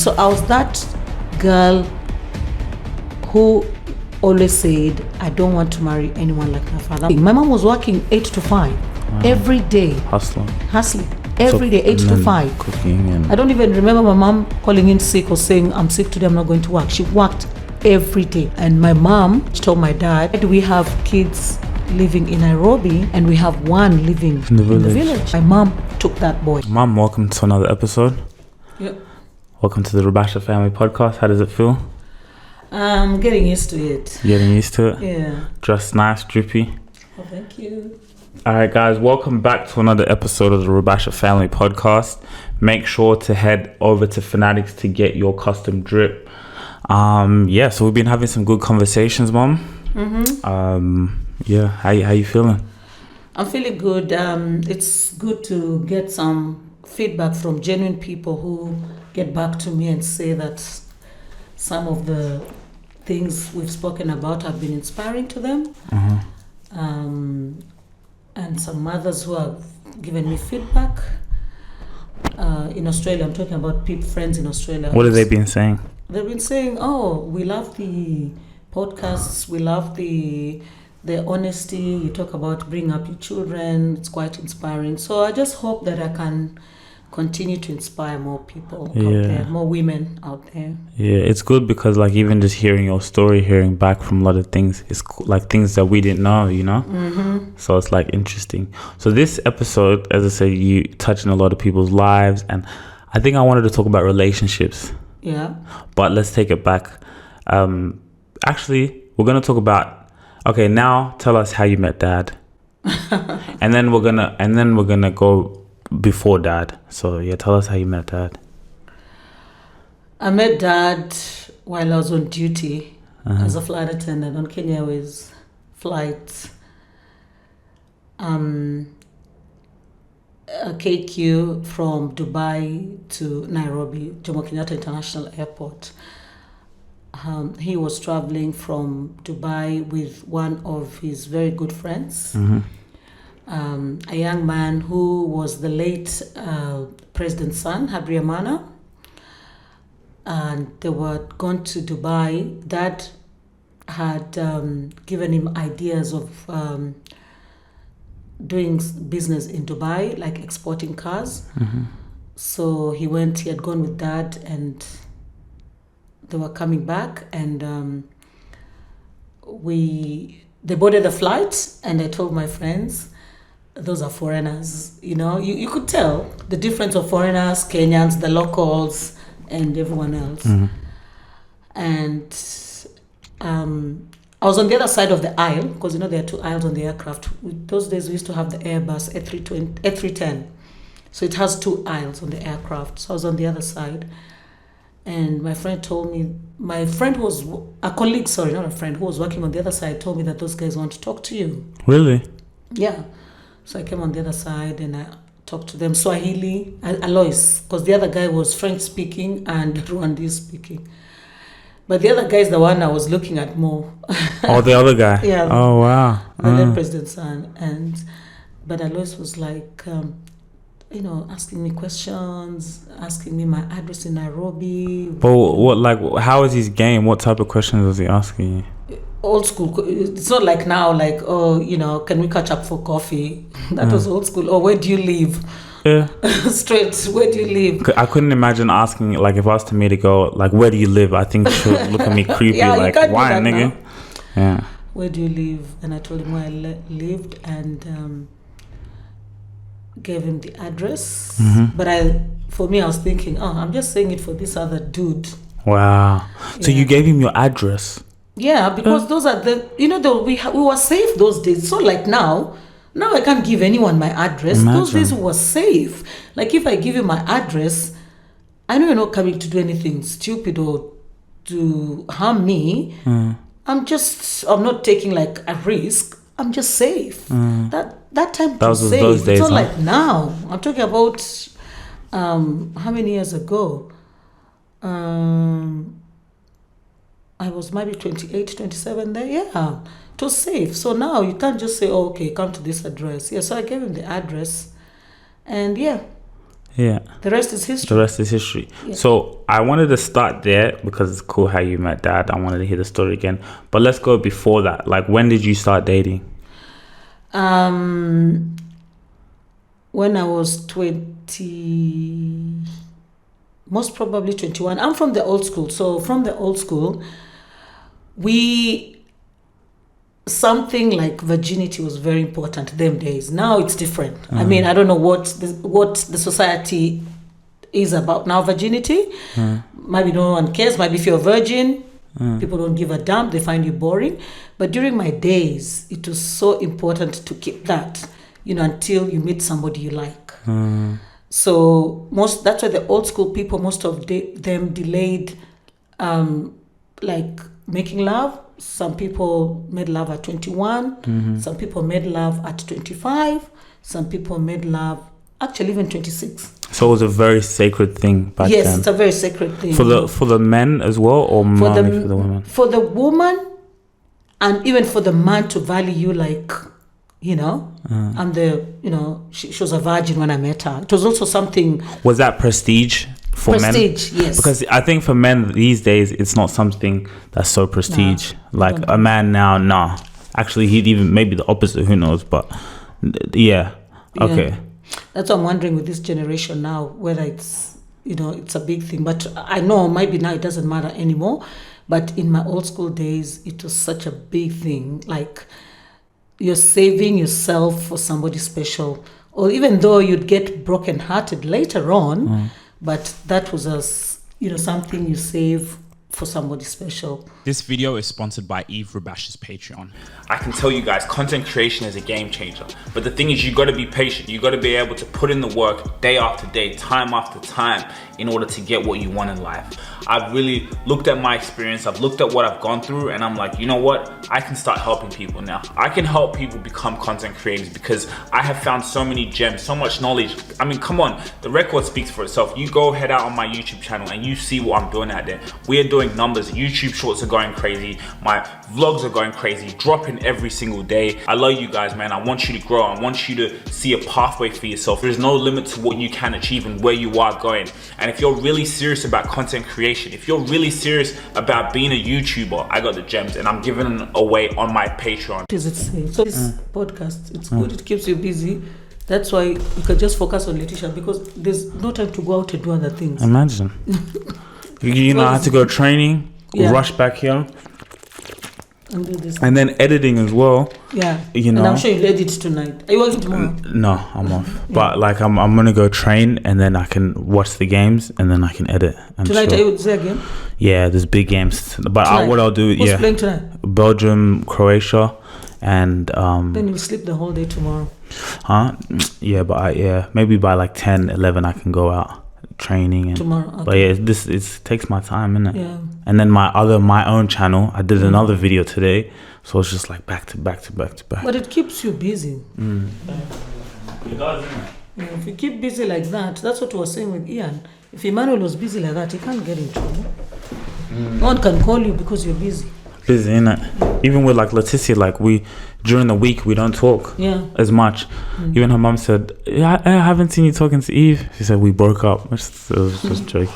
So I was that girl who always said, I don't want to marry anyone like my father. My mom was working 8 to 5 every day. Hustling every day, 8 to 5. Cooking and I don't even remember my mom calling in sick or saying, I'm sick today, I'm not going to work. She worked every day. And my mom told my dad, we have kids living in Nairobi and we have one living in the village. My mom took that boy. Mom, welcome to another episode. Yep. Welcome to the Rubasha Family Podcast. How does it feel? I'm getting used to it. Getting used to it? Yeah. Dressed nice, drippy. Oh, thank you. Alright guys, welcome back to another episode of the Rubasha Family Podcast. Make sure to head over to Fanatics to get your custom drip. So we've been having some good conversations, Mom. How you feeling? I'm feeling good. It's good to get some feedback from genuine people who get back to me and say that some of the things we've spoken about have been inspiring to them. And some others who have given me feedback. In Australia, I'm talking about friends in Australia. What have they been saying? They've been saying, oh, we love the podcasts, we love the honesty, you talk about bring up your children, it's quite inspiring. So I just hope that I can continue to inspire more people out there, more women out there. Yeah, it's good because like even just hearing your story, hearing back from a lot of things, it's like things that we didn't know, you know? So it's like interesting. So this episode, as I said, you touch on a lot of people's lives, and I think I wanted to talk about relationships. Yeah. But let's take it back. Actually, we're going to talk about, okay, now tell us how you met Dad. and then we're going to go before Dad. So yeah, tell us how you met Dad. I met Dad while I was on duty as a flight attendant on Kenya Airways flight. A KQ from Dubai to Nairobi, Jomo Kenyatta International Airport. He was traveling from Dubai with one of his very good friends, a young man who was the late president's son, Habyarimana. And they were gone to Dubai. Dad had given him ideas of doing business in Dubai, like exporting cars. So he had gone with Dad, and they were coming back, and they boarded the flight, and I told my friends, those are foreigners. You know, you could tell the difference of foreigners, Kenyans, the locals, and everyone else. And I was on the other side of the aisle, because you know there are two aisles on the aircraft. Those days we used to have the Airbus A310. So it has two aisles on the aircraft. So I was on the other side. And my friend told me, who was working on the other side, told me that those guys want to talk to you. Really? Yeah. So I came on the other side and I talked to them. Swahili, aloys, because the other guy was French speaking and Rwandese speaking. But the other guy is the one I was looking at more. Oh, the other guy? Yeah. Oh, wow. The then president's son. But Alois was like, asking me questions, asking me my address in Nairobi. But how is his game? What type of questions was he asking you? Old school. It's not like now, like, can we catch up for coffee? That was old school. Or where do you live? Yeah. Straight, where do you live? I couldn't imagine asking, like, if I was to me to go, like, where do you live? I think she'll look at me creepy, like, why, nigga? Now. Yeah. Where do you live? And I told him where I lived and gave him the address. But I was thinking, I'm just saying it for this other dude. Wow. So you gave him your address? Yeah, because those are we were safe those days. It's not like now. Now I can't give anyone my address. Imagine. Those days was safe. Like if I give you my address, I know you're not coming to do anything stupid or to harm me. I'm not taking like a risk. I'm just safe. That time to safe. Those days, it's not like now. I'm talking about how many years ago? I was maybe 28, 27 there. Yeah. It was safe. So now you can't just say, oh, okay, come to this address. Yeah, so I gave him the address. And The rest is The history. rest is history. Yeah. So I wanted to start there because it's cool how you met Dad. I wanted to hear the story again. But let's go before that. Like, when did you start dating? When I was 20, most probably 21. I'm from the old school. So from the old school, something like virginity was very important them days. Now it's different. I mean, I don't know what the society is about now. Virginity, maybe no one cares. Maybe if you're a virgin, people don't give a damn. They find you boring. But during my days, it was so important to keep that, until you meet somebody you like. So that's why the old school people, most of them delayed, like making love. Some people made love at 21. Some people made love at 25. Some people made love actually even 26. So it was a very sacred thing back then. Yes, it's a very sacred thing. For the men as well, or for mainly for the women? For the woman, and even for the man to value you, like, I'm she was a virgin when I met her. It was also something. Was that prestige for men? Prestige, yes. Because I think for men these days, it's not something that's so prestige. Like a man now, nah. Actually, he'd even maybe the opposite. Who knows? But yeah. Okay. Yeah. That's what I'm wondering with this generation now, whether it's a big thing. But I know maybe now it doesn't matter anymore. But in my old school days, it was such a big thing. Like, you're saving yourself for somebody special, or even though you'd get brokenhearted later on, but that was something you save for somebody special. This video is sponsored by Eve Rubash's Patreon. I can tell you guys, content creation is a game changer. But the thing is, you got to be patient. You got to be able to put in the work day after day, time after time, in order to get what you want in life. I've really looked at my experience. I've looked at what I've gone through, and I'm like, you know what? I can start helping people now. I can help people become content creators because I have found so many gems, so much knowledge. I mean, come on, the record speaks for itself. You go head out on my YouTube channel and you see what I'm doing out there. We are doing numbers. YouTube shorts are going crazy. My vlogs are going crazy, dropping every single day. I love you guys, man. I want you to grow. I want you to see a pathway for yourself. There's no limit to what you can achieve and where you are going. And if you're really serious about content creation, if you're really serious about being a YouTuber, I got the gems and I'm giving them away on my Patreon. What does it say? So this podcast, it's good. It keeps you busy. That's why you can just focus on Letitia, because there's no time to go out and do other things. Imagine. I had to go training, rush back here, and do this. and then editing as well. Yeah. And I'm sure you'll edit tonight. Are you working tomorrow? No, I'm off. But like I'm gonna go train, and then I can watch the games, and then I can edit. Tonight, are you with Zay again? Yeah, there's big games. But what I'll do, Who's playing tonight? Belgium, Croatia, and Then you'll sleep the whole day tomorrow. Yeah, but maybe by like 10, 11 I can go out training and tomorrow. Okay. But it takes my time, innit? Yeah. And then my own channel, I did another video today, so it's just like back to back to back to back. But it keeps you busy. It does, isn't it? Yeah, if you keep busy like that, that's what we were saying with Ian. If Emmanuel was busy like that, he can't get in trouble. No one can call you because you're busy. Busy, innit? Even with like Letitia, like during the week we don't talk as much. Even her mom said, I haven't seen you talking to Eve. She said we broke up. I was just joking.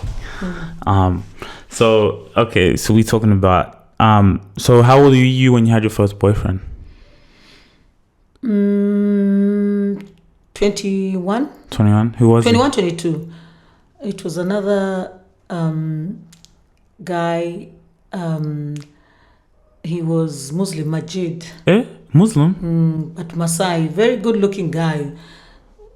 So okay, so we talking about so how old were you when you had your first boyfriend? 21. 21. Who was 21, 22. It was another guy. He was Muslim, Majid. Muslim? But Masai, very good looking guy.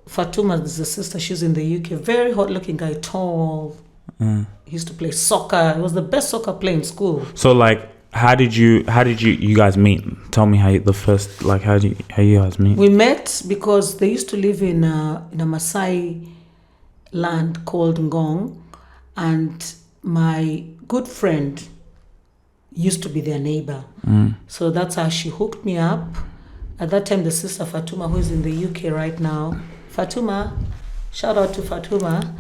Fatuma is the sister, she's in the UK. Very hot looking guy, tall. He used to play soccer. He was the best soccer player in school. So like how did you guys meet? Tell me how you guys meet. We met because they used to live in a Masai land called Ngong, and my good friend used to be their neighbor. So that's how she hooked me up. At that time, the sister Fatuma, who is in the UK right now, Fatuma, shout out to Fatuma,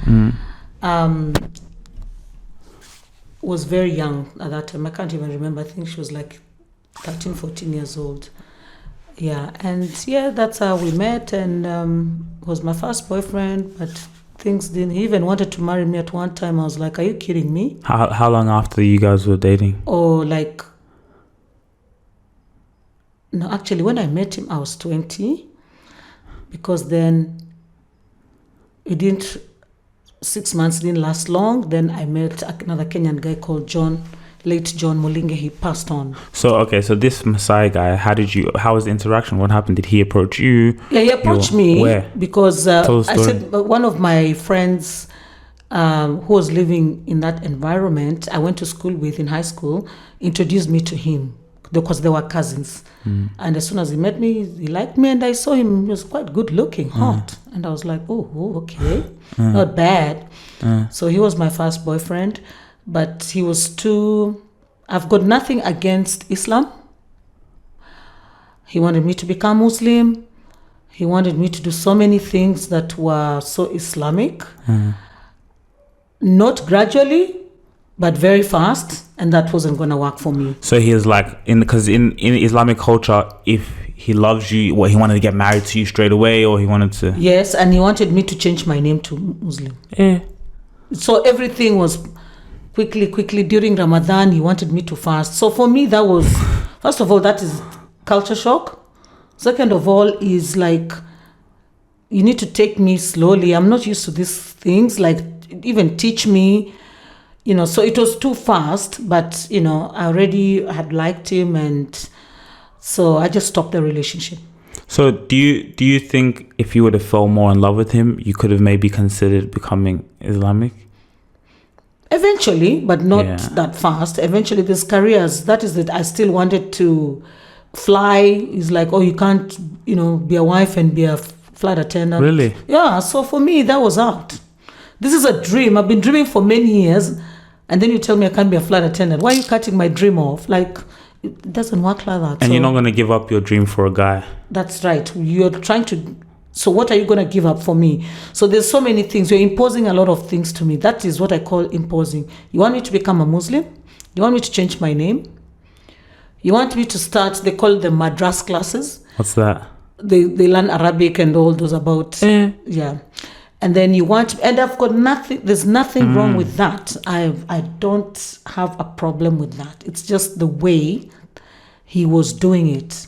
was very young at that time. I can't even remember. I think she was like 13, 14 years old. Yeah, and that's how we met, and was my first boyfriend, but things didn't. He even wanted to marry me at one time. I was like, are you kidding me? How long after you guys were dating? Or like, no, actually, when I met him, I was 20. Because then it didn't, 6 months didn't last long. Then I met another Kenyan guy called John, late John Mulinge. He passed on. So, okay, so this Masai guy, how was the interaction? What happened? Did he approach you? Yeah, he approached me. Where? Because Tell the I story. said, one of my friends who was living in that environment, I went to school with in high school, introduced me to him because they were cousins. And as soon as he met me, he liked me, and I saw him. He was quite good looking, hot. And I was like, oh okay, not bad. So he was my first boyfriend, but he was too... I've got nothing against Islam. He wanted me to become Muslim. He wanted me to do so many things that were so Islamic. Not gradually, but very fast, and that wasn't going to work for me. So he was like, because in Islamic culture, if he loves you, he wanted to get married to you straight away, or he wanted to... Yes, and he wanted me to change my name to Muslim. Yeah. So everything was quickly. During Ramadan, he wanted me to fast. So for me, that was, first of all, that is culture shock. Second of all, is like, you need to take me slowly. I'm not used to these things. Like, even teach me, so it was too fast. But, I already had liked him, and so I just stopped the relationship. So do you think if you would have fell more in love with him, you could have maybe considered becoming Islamic? Eventually, but not that fast. Eventually, there's careers. That is that I still wanted to fly. It's like, you can't, be a wife and be a flight attendant. Really? Yeah. So for me, that was out. This is a dream. I've been dreaming for many years. And then you tell me I can't be a flight attendant. Why are you cutting my dream off? Like, it doesn't work like that. And you're not going to give up your dream for a guy. That's right. You're trying to... So what are you going to give up for me? So there's so many things. You're imposing a lot of things to me. That is what I call imposing. You want me to become a Muslim? You want me to change my name? You want me to start, they call them madras classes. What's that? They learn Arabic and all those about, yeah. And then you want, and I've got nothing, there's nothing wrong with that. I don't have a problem with that. It's just the way he was doing it.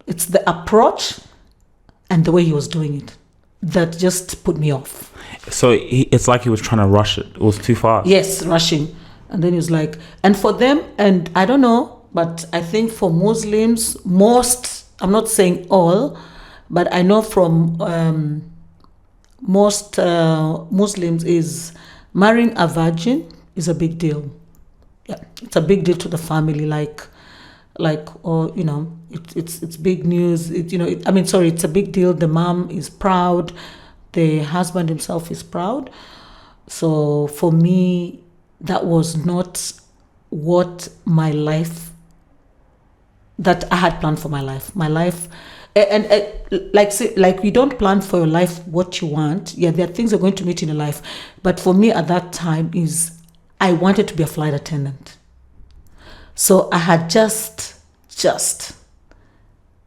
It's the approach and the way he was doing it that just put me off. So it's like he was trying to rush it. It was too fast. Yes, rushing. And then he was like, and for them, and I don't know, but I think for Muslims, most, I'm not saying all, but I know from most Muslims is marrying a virgin is a big deal. Yeah, it's a big deal to the family, or it's big news. It's a big deal. The mom is proud, the husband himself is proud. So for me, that was not what my life that I had planned for my life. My life, and like you don't plan for your life what you want. Yeah, there are things you're going to meet in your life, but for me at that time is I wanted to be a flight attendant. So I had just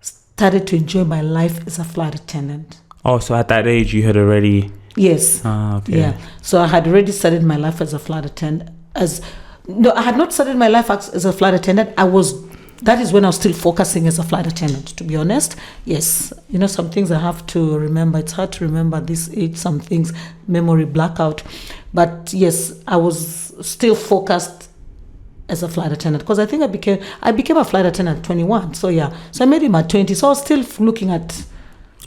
started to enjoy my life as a flight attendant. Oh, so at that age you had already... Yes. Okay. Yeah. So I had already started my life as a flight attendant. I had not started my life as a flight attendant. That is when I was still focusing as a flight attendant, to be honest. Yes. Some things I have to remember. It's hard to remember this age, some things, memory blackout. But yes, I was still focused as a flight attendant because I think I became a flight attendant at 21. So yeah. So I made him at 20. So I was still looking at...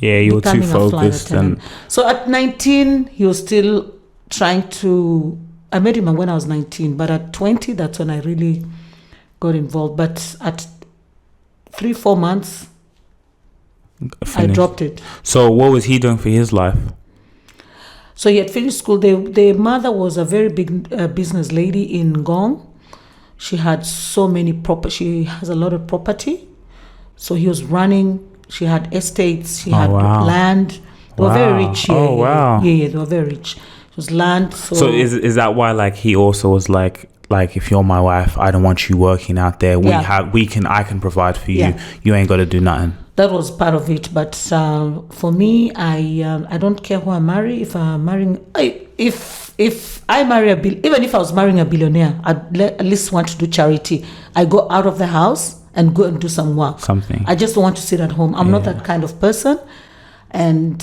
Yeah, you were too focused. So at 19, he was still trying to... I met him when I was 19, but at 20, that's when I really got involved. But at 3-4 months, I dropped it. So what was he doing for his life? So he had finished school. The mother was a very big business lady in Ngong. She had so many she has a lot of property. So he was running... She had estates, she had land. They were very rich. Yeah, oh, wow. Yeah, they were very rich. It was land. So is that why he also was like if you're my wife, I don't want you working out there. I can provide for you. Yeah. You ain't got to do nothing. that was part of it. But for me, I don't care who I marry. If I'm marrying, if I marry even if I was marrying a billionaire, I'd at least want to do charity. I go out of the house and go and do some work. Something. I just don't want to sit at home. I'm not that kind of person. And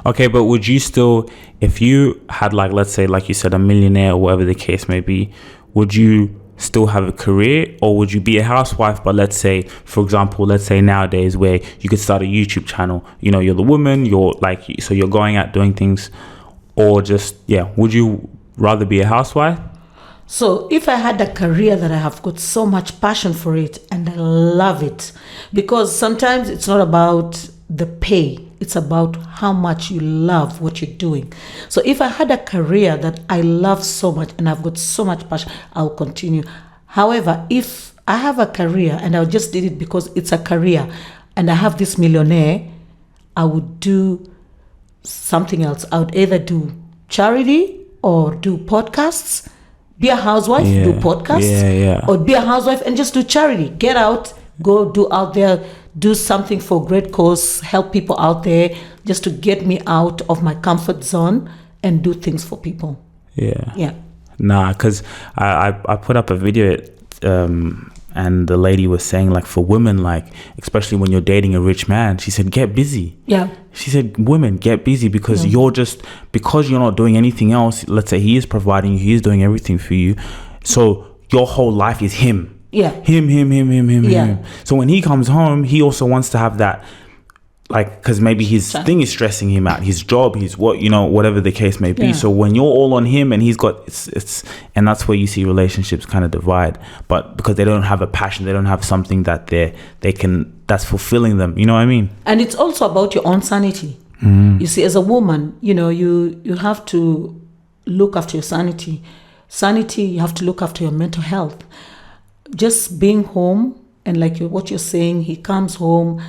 okay, but would you still, if you had like, let's say, like you said, a millionaire or whatever the case may be, would you still have a career, or would you be a housewife? But let's say, for example, let's say nowadays where you could start a YouTube channel, you know, you're the woman, you're like, so you're going out doing things, or just, would you rather be a housewife? So if I had a career that I have got so much passion for it and I love it, because sometimes it's not about the pay, it's about how much you love what you're doing. So if I had a career that I love so much and I've got so much passion, I'll continue. However, if I have a career and I just did it because it's a career and I have this millionaire, I would do something else. I would either do charity or do podcasts, be a housewife, do podcasts, or be a housewife and just do charity. Get out, go do out there, do something for great cause, help people out there, just to get me out of my comfort zone and do things for people. Yeah. Nah, because I put up a video and the lady was saying, like, for women, like, especially when you're dating a rich man, she said, get busy. Yeah. She said, women, get busy, because because you're not doing anything else. Let's say he is providing you, he is doing everything for you. So your whole life is him. Yeah. Him. So when he comes home, he also wants to have that, like, because maybe his thing is stressing him out, his job, his what, you know, whatever the case may be. So when you're all on him and he's got, it's and that's where you see relationships kind of divide. But because they don't have a passion, they don't have something that that's fulfilling them. You know what I mean? And it's also about your own sanity. You see, as a woman, you know, you have to look after your sanity. You have to look after your mental health. Just being home, and like what you're saying, he comes home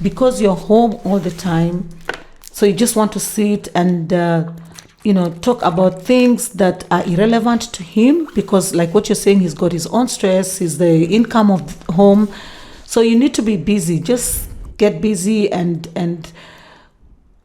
because you're home all the time, so you just want to sit and talk about things that are irrelevant to him, because like what you're saying, he's got his own stress, he's the income of the home, so you need to be busy. Just get busy and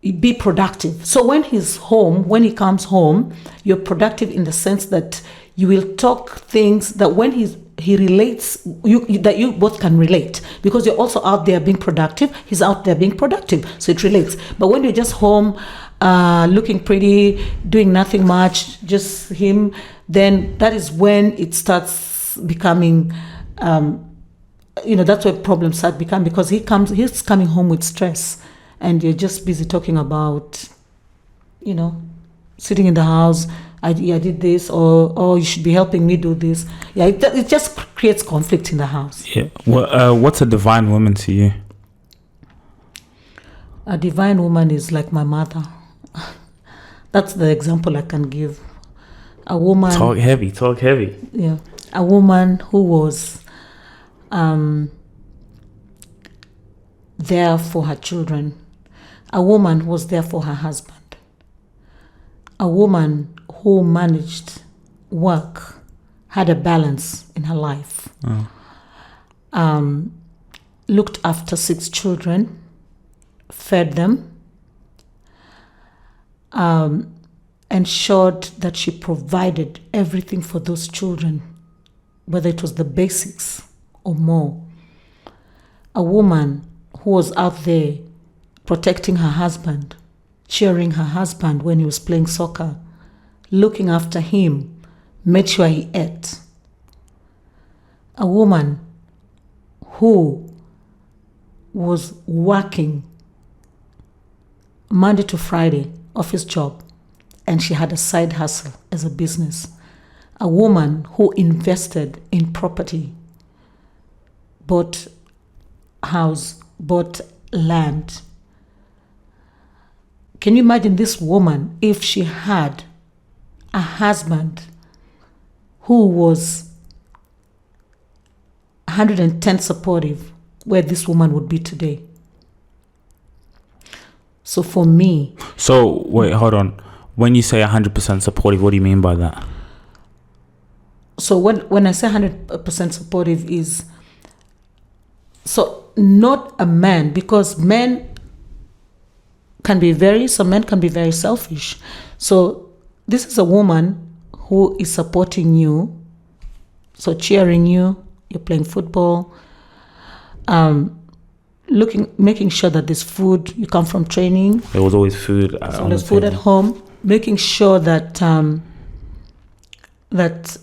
be productive. So when when he comes home, you're productive in the sense that you will talk things that when he relates, that you both can relate, because you're also out there being productive, he's out there being productive, so it relates. But when you're just home looking pretty, doing nothing much, just him, then that is when it starts becoming that's where problems start becoming, because he's coming home with stress and you're just busy talking about sitting in the house, I did this, or you should be helping me do this. Yeah, it just creates conflict in the house. Yeah. Well, what's a divine woman to you? A divine woman is like my mother. That's the example I can give. A woman. Talk heavy. Yeah, a woman who was there for her children. A woman who was there for her husband. A woman who managed work, had a balance in her life, looked after 6 children, fed them, ensured that she provided everything for those children, whether it was the basics or more. A woman who was out there protecting her husband, cheering her husband when he was playing soccer, looking after him, made sure he ate. A woman who was working Monday to Friday, office job, and she had a side hustle as a business. A woman who invested in property, bought house, bought land. Can you imagine this woman if she had a husband who was 110 supportive, where this woman would be today? So for me... So, wait, hold on. When you say 100% supportive, what do you mean by that? So when I say 100% supportive is... So not a man, because some men can be very selfish. So this is a woman who is supporting you, so cheering you, you're playing football, making sure that there's food, you come from training. There was always food. There's food at home, making sure that that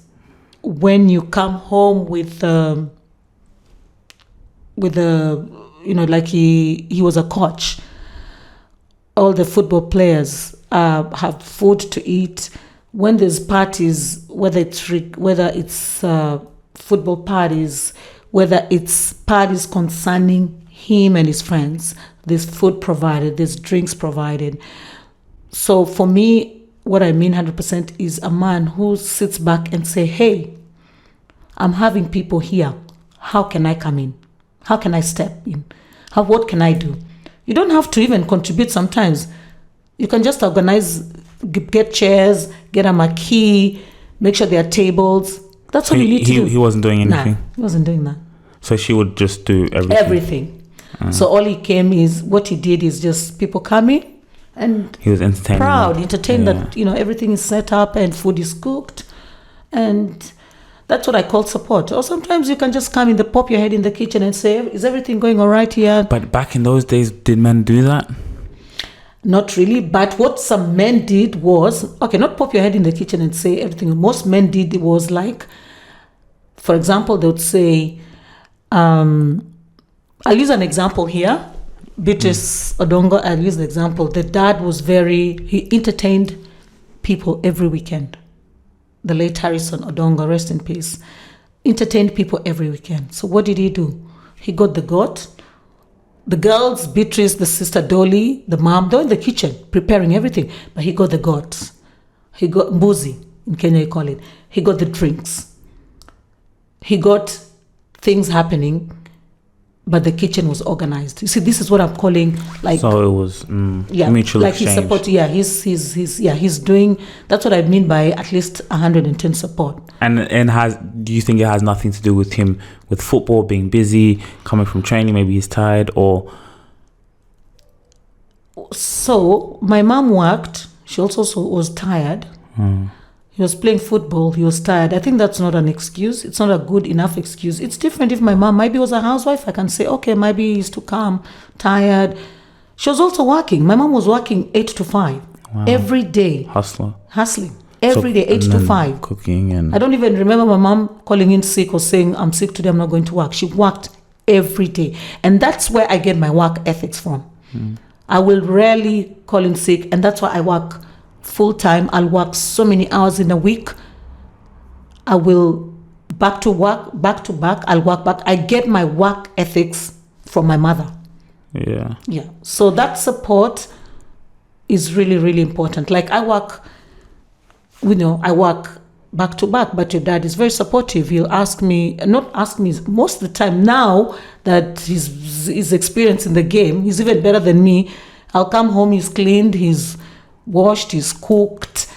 when you come home with like he was a coach, all the football players have food to eat. When there's parties, whether it's football parties, whether it's parties concerning him and his friends, there's food provided, there's drinks provided. So for me, what I mean 100% is a man who sits back and say, hey, I'm having people here. How can I come in? How can I step in? What can I do? You don't have to even contribute sometimes. You can just organize, get chairs, get a marquee, make sure there are tables. That's what you need to do. He wasn't doing anything? Nah, he wasn't doing that. So she would just do everything? Everything. So all what he did is just people coming and he was entertained that everything is set up and food is cooked, and that's what I call support. Or sometimes you can just come pop your head in the kitchen and say, is everything going all right here? But back in those days, did men do that? Not really, but what some men did was, not pop your head in the kitchen and say everything. Most men did was like, for example, they would say, I'll use an example here. Beatrice Odongo, I'll use the example. The dad was he entertained people every weekend. The late Harrison Odongo, rest in peace, entertained people every weekend. So what did he do? He got the goat. The girls, Beatrice, the sister Dolly, the mom, they're in the kitchen preparing everything. But he got the goat. He got mbuzi, in Kenya you call it. He got the drinks. He got things happening, but the kitchen was organized. You see, this is what I'm calling like. So it was mutual exchange. He's support. Yeah, he's doing. That's what I mean by at least 110 support. And do you think it has nothing to do with him with football, being busy, coming from training? Maybe he's tired, or. So my mom worked. She also was tired. He was playing football. He was tired. I think that's not an excuse. It's not a good enough excuse. It's different if my mom maybe was a housewife. I can say, okay, maybe he's too calm, tired. She was also working. My mom was working 8 to 5 every day. Hustling. Every day, 8 to 5. Cooking and. I don't even remember my mom calling in sick or saying, I'm sick today, I'm not going to work. She worked every day. And that's where I get my work ethics from. I will rarely call in sick, and that's why I work full time. I'll work so many hours in a week. I will back to back. I'll work back. I get my work ethics from my mother. Yeah. So that support is really, really important. Like I work back to back, but your dad is very supportive. He'll not ask me most of the time now that he's experienced in the game. He's even better than me. I'll come home, he's cleaned, he's washed, he's cooked,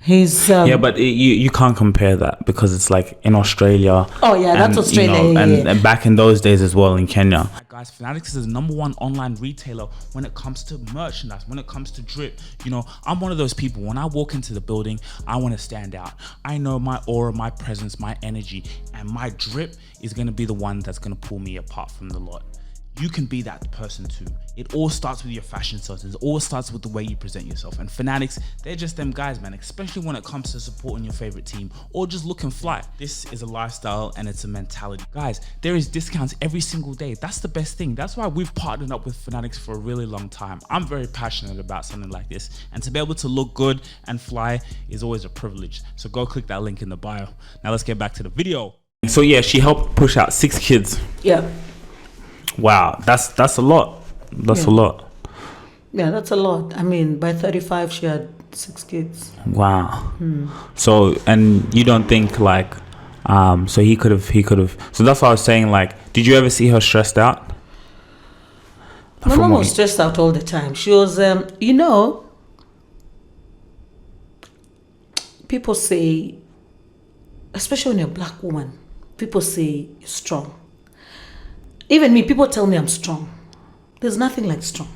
he's but you can't compare that because it's like in Australia. Oh yeah, that's Australia. And back in those days as well in Kenya. Guys, Fanatics is the #1 online retailer when it comes to merchandise, when it comes to drip. I'm one of those people, when I walk into the building, I want to stand out. I know my aura, my presence, my energy, and my drip is going to be the one that's going to pull me apart from the lot. You can be that person too. It all starts with your fashion sense. It all starts with the way you present yourself. And Fanatics, they're just them guys, man, especially when it comes to supporting your favorite team or just looking fly. This is a lifestyle and it's a mentality. Guys, there is discounts every single day. That's the best thing. That's why we've partnered up with Fanatics for a really long time. I'm very passionate about something like this. And to be able to look good and fly is always a privilege. So go click that link in the bio. Now let's get back to the video. So yeah, she helped push out 6 kids. Yeah. Wow, that's a lot. That's a lot. Yeah, that's a lot. I mean, by 35, she had 6 kids. Wow. So, and you don't think like, so he could have. So that's what I was saying. Like, did you ever see her stressed out? My mom was stressed out all the time. She was, people say, especially when you're a black woman, people say you're strong. Even me, people tell me I'm strong. There's nothing like strong.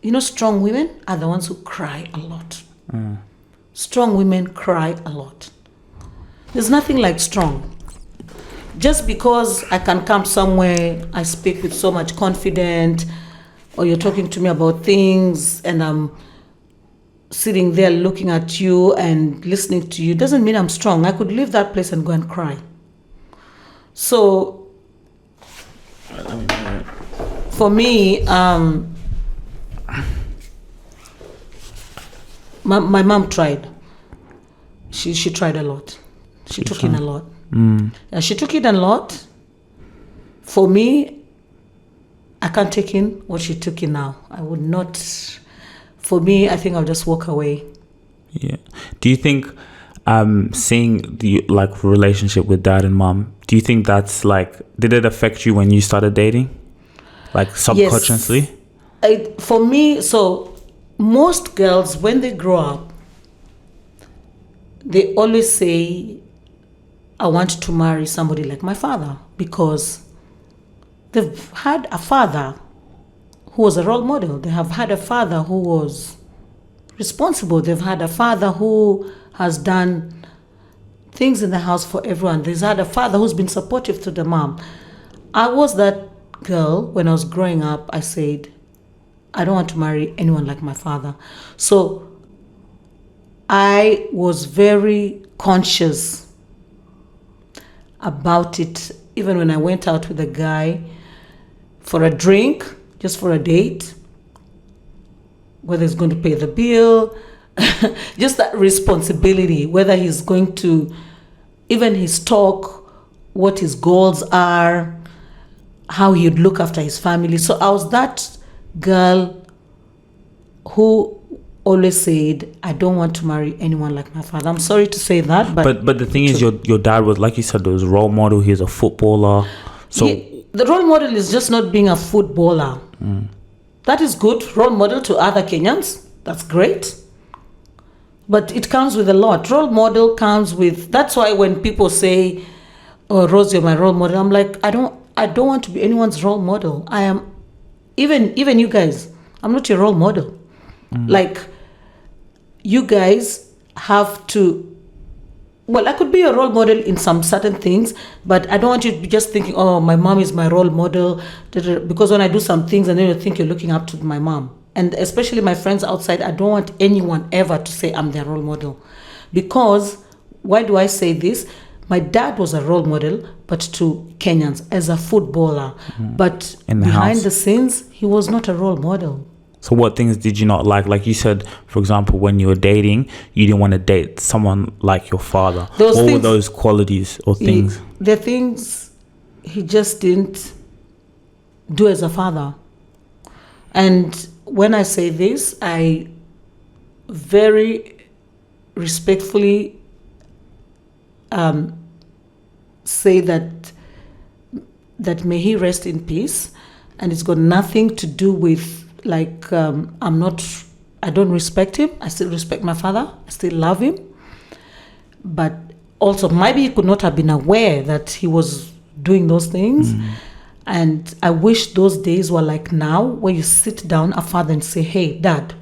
You know, strong women are the ones who cry a lot. Strong women cry a lot. There's nothing like strong. Just because I can come somewhere, I speak with so much confidence, or you're talking to me about things and I'm sitting there looking at you and listening to you, doesn't mean I'm strong. I could leave that place and go and cry. So, for me, my mom tried. She tried a lot. She took in a lot. Yeah, she took in a lot. For me, I can't take in what she took in now. I would not. For me, I think I'll just walk away. Yeah. Do you think seeing the like relationship with dad and mom, do you think that's like, did it affect you when you started dating? Like subconsciously? Yes. For me, so most girls, when they grow up, they always say, I want to marry somebody like my father, because they've had a father who was a role model. They have had a father who was responsible. They've had a father who has done things in the house for everyone. They've had a father who's been supportive to the mom. I was that girl when I was growing up. I said, I don't want to marry anyone like my father. So I was very conscious about it. Even when I went out with a guy for a drink, just for a date, whether he's going to pay the bill, just that responsibility, whether he's going to, even his talk, what his goals are, how he'd look after his family. So I was that girl who always said, I don't want to marry anyone like my father. I'm sorry to say that, but the thing is, your dad was, like you said, was a role model. He's a footballer. So the role model is just not being a footballer. That is good. Role model to other Kenyans. That's great. But it comes with a lot. Role model comes with, that's why when people say, oh, Rouz, you're my role model, I'm like, I don't want to be anyone's role model. I am, even you guys, I'm not your role model. Like, you guys have to, well, I could be a role model in some certain things, but I don't want you to be just thinking, oh, my mom is my role model, because when I do some things and then you think you're looking up to my mom. And especially my friends outside, I don't want anyone ever to say I'm their role model. Because, why do I say this? My dad was a role model, but to Kenyans, as a footballer. But behind the scenes, he was not a role model. So what things did you not like? Like you said, for example, when you were dating, you didn't want to date someone like your father. What were those qualities or things? The things he just didn't do as a father. And when I say this, I very respectfully say that may he rest in peace. And it's got nothing to do with, like, I don't respect him. I still respect my father. I still love him. But also, maybe he could not have been aware that he was doing those things. And I wish those days were like now, where you sit down a father and say, hey, Dad,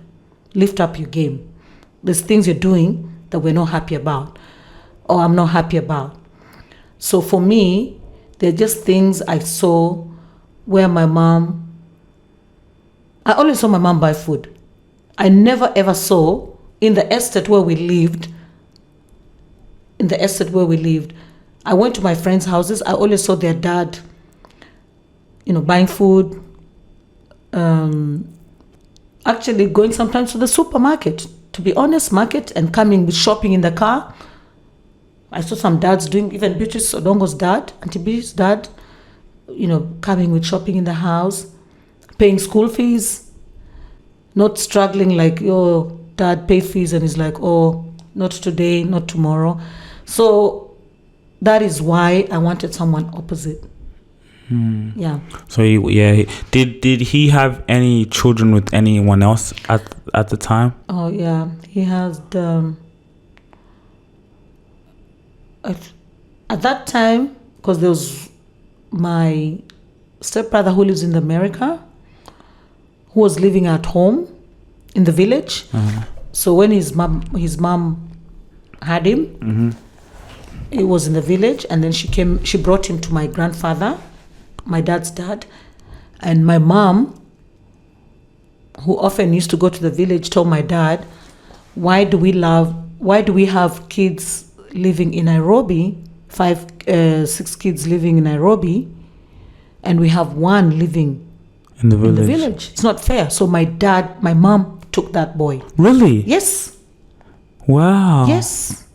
lift up your game. There's things you're doing that we're not happy about, or I'm not happy about. So for me, they're just things I saw where I only saw my mom buy food. I never ever saw in the estate where we lived, I went to my friends' houses, I only saw their dad, buying food, actually going sometimes to the supermarket, to be honest, market, and coming with shopping in the car. I saw some dads doing, even Beatrice Odongo's dad, Auntie Beatrice's dad, coming with shopping in the house, paying school fees, not struggling like, oh, Dad pay fees, and he's like, oh, not today, not tomorrow. So that is why I wanted someone opposite. Yeah. So did he have any children with anyone else at the time? Oh yeah, he has at that time, because there was my stepbrother who lives in America, who was living at home in the village. So when his mom had him, he was in the village, and then she brought him to my grandfather, my dad's dad, and my mom, who often used to go to the village, told my dad, why do we have kids living in Nairobi, 6 kids living in Nairobi, and we have one living In the in the village. village? It's not fair. So my mom took that boy. Really? Yes. Wow. Yes.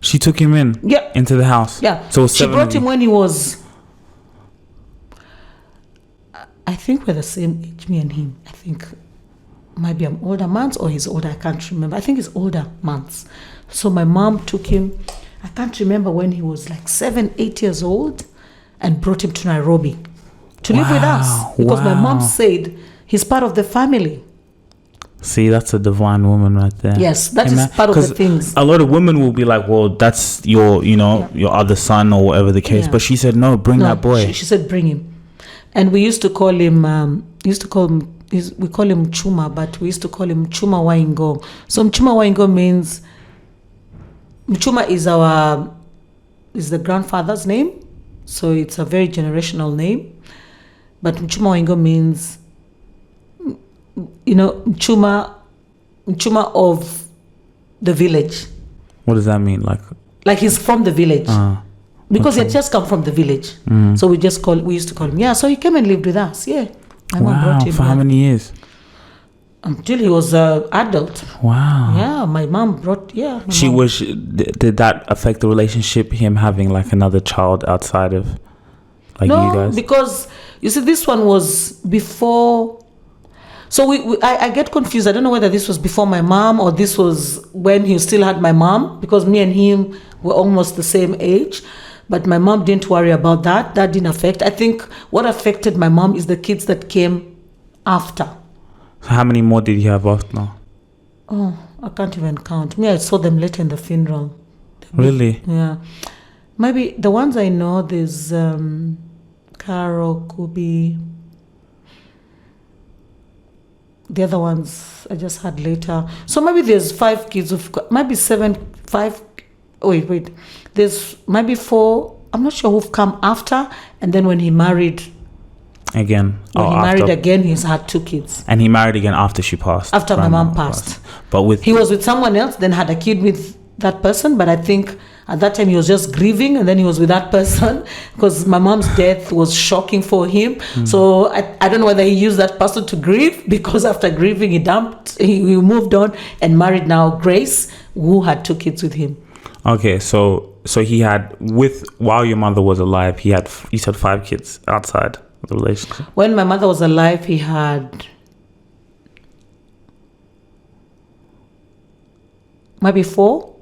She took him in. Yeah. Into the house. Yeah. So she brought him when he was, I think we're the same age, me and him. I think maybe I'm older months or he's older. I can't remember. I think he's older months. So my mom took him, I can't remember when he was like 7, 8 years old, and brought him to Nairobi to live with us. Because my mom said he's part of the family. See, that's a divine woman right there. Yes, that is part of the things. A lot of women will be like, well, that's your, your other son or whatever the case. Yeah. But she said, no, bring that boy. She said, bring him. And we used to call him, we call him Chuma, but we used to call him Chuma Waingo. So Chuma Waingo means, Chuma is the grandfather's name. So it's a very generational name. But Chuma Waingo means, Chuma of the village. What does that mean? Like he's from the village. Because he had just come from the village. So we used to call him. Yeah, so he came and lived with us. Yeah. My mom brought him. For how many years? Until he was an adult. Wow. Yeah, my mom brought, Did that affect the relationship, him having like another child outside of you guys? No, because you see, this one was before. So I get confused. I don't know whether this was before my mom or this was when he still had my mom, because me and him were almost the same age. But my mom didn't worry about that. That didn't affect. I think what affected my mom is the kids that came after. So how many more did he have after? Oh, I can't even count. Me, I saw them later in the funeral. Really? Yeah. Maybe the ones I know, there's Carol, Kubi. The other ones I just had later. So maybe there's 5 kids, maybe 5. Wait. There's maybe 4. I'm not sure who've come after. And then when he married again, he's had 2 kids. And he married again after she passed. After my mom passed. But he was with someone else, then had a kid with that person. But I think at that time he was just grieving, and then he was with that person because my mom's death was shocking for him. So I don't know whether he used that person to grieve, because after grieving he moved on and married now Grace, who had 2 kids with him. Okay, so he had, while your mother was alive, you said 5 kids outside of the relationship. When my mother was alive, he had maybe 4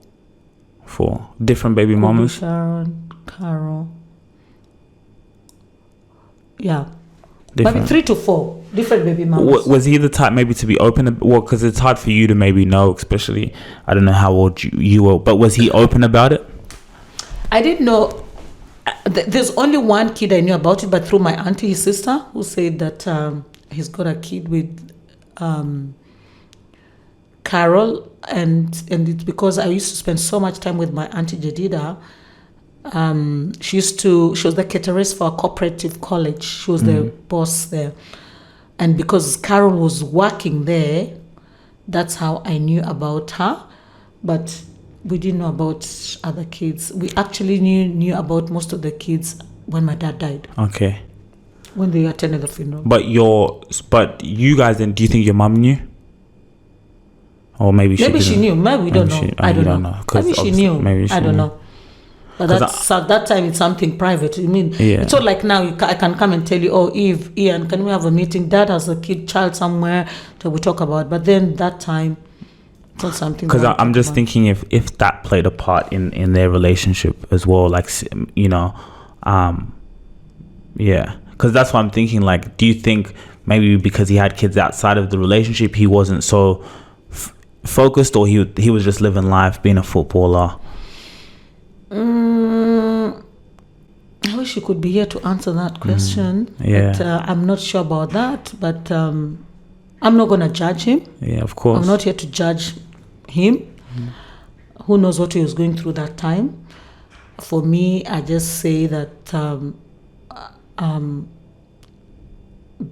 different baby mamas. Sharon, Carol. Yeah. Different. Maybe 3 to 4 different baby mamas. Was he the type maybe to be open? Well, because it's hard for you to maybe know, especially, I don't know how old you were, but was he open about it? I didn't know. There's only one kid I knew about it, but through my auntie, his sister, who said that he's got a kid with Carol, and it's because I used to spend so much time with my auntie Jedida. She was the cateress for a cooperative college. She was the boss there. And because Carol was working there, that's how I knew about her. But we didn't know about other kids. We actually knew about most of the kids when my dad died. Okay. When they attended the funeral. But you guys then, do you think your mom knew? Or maybe she knew. Maybe we don't know. I don't know. Maybe she knew. I don't know. But at that time, it's something private. I mean, It's not like now I can come and tell you, oh, Ian, can we have a meeting? Dad has a child somewhere that we talk about. But then that time, it's not something. Because I'm just thinking if that played a part in their relationship as well, yeah. Because that's what I'm thinking. Like, do you think maybe because he had kids outside of the relationship, he wasn't so focused, or he was just living life, being a footballer? I wish you could be here to answer that question. Yeah. But I'm not sure about that. But I'm not going to judge him. Yeah, of course. I'm not here to judge him. Who knows what he was going through that time? For me, I just say that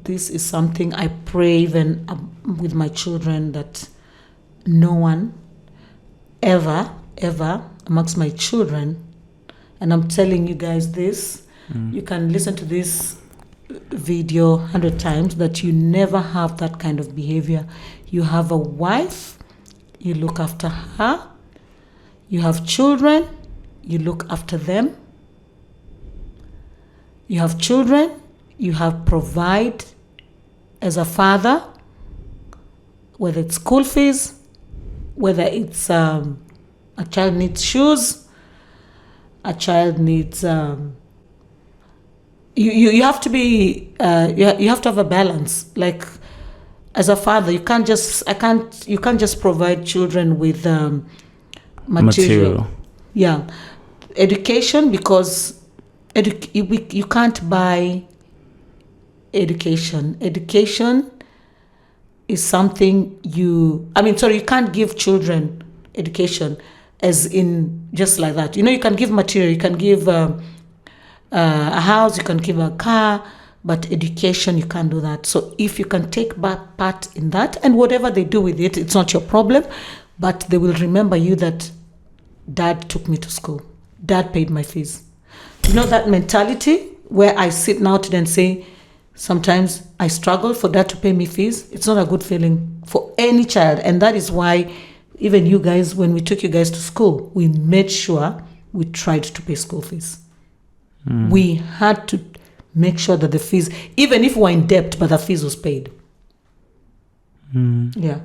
this is something I pray even with my children, that no one ever amongst my children, and I'm telling you guys this, you can listen to this video 100 times, that you never have that kind of behavior. You have a wife, you look after her. You have children, you look after them. You have children, you have provide as a father, whether it's school fees, whether it's a child needs shoes, a child needs you have to be you have to have a balance. Like, as a father, you can't just provide children with material. Yeah, education, because you can't buy education. Education is something you can't give children education as in just like that. You can give material, you can give a house, you can give a car, but education, you can't do that. So if you can take part in that, and whatever they do with it, it's not your problem, but they will remember you that Dad took me to school. Dad paid my fees. That mentality where I sit now today and say, sometimes I struggle for Dad to pay me fees. It's not a good feeling for any child. And that is why even you guys, when we took you guys to school, we made sure we tried to pay school fees. We had to make sure that the fees, even if we were in debt, but the fees was paid. Yeah.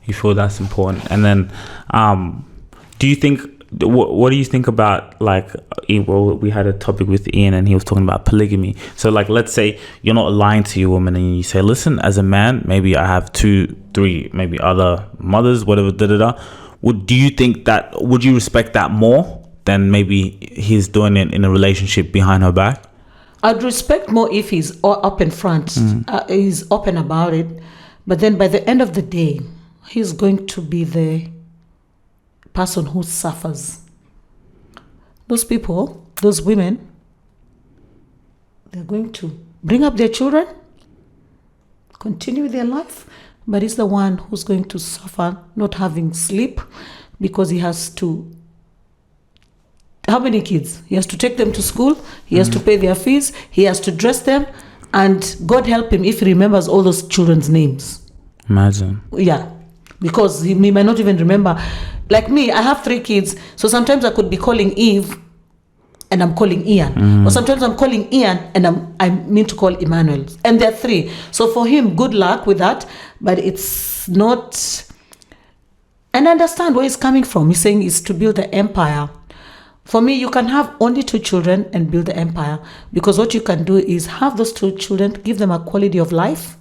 You feel that's important. And then do you think, what do you think about, like, we had a topic with Ian and he was talking about polygamy. So, like, let's say you're not lying to your woman and you say, listen, as a man, maybe I have 2, 3, maybe other mothers, whatever, do you think that, would you respect that more than maybe he's doing it in a relationship behind her back? I'd respect more if he's up in front, he's open about it. But then by the end of the day, he's going to be the person who suffers. Those people, those women, they're going to bring up their children, continue their life, but he's the one who's going to suffer not having sleep, because he has to. How many kids? He has to take them to school, he has to pay their fees, he has to dress them, and God help him if he remembers all those children's names. Imagine. Yeah, because he might not even remember. Like me, I have 3 kids, so sometimes I could be calling Eve and I'm calling Ian. Or sometimes I'm calling Ian and I mean to call Emmanuel. And they're 3. So for him, good luck with that, but it's not. And I understand where he's coming from. He's saying it's to build the empire. For me, you can have only 2 children and build the empire, because what you can do is have those 2 children, give them a quality of life,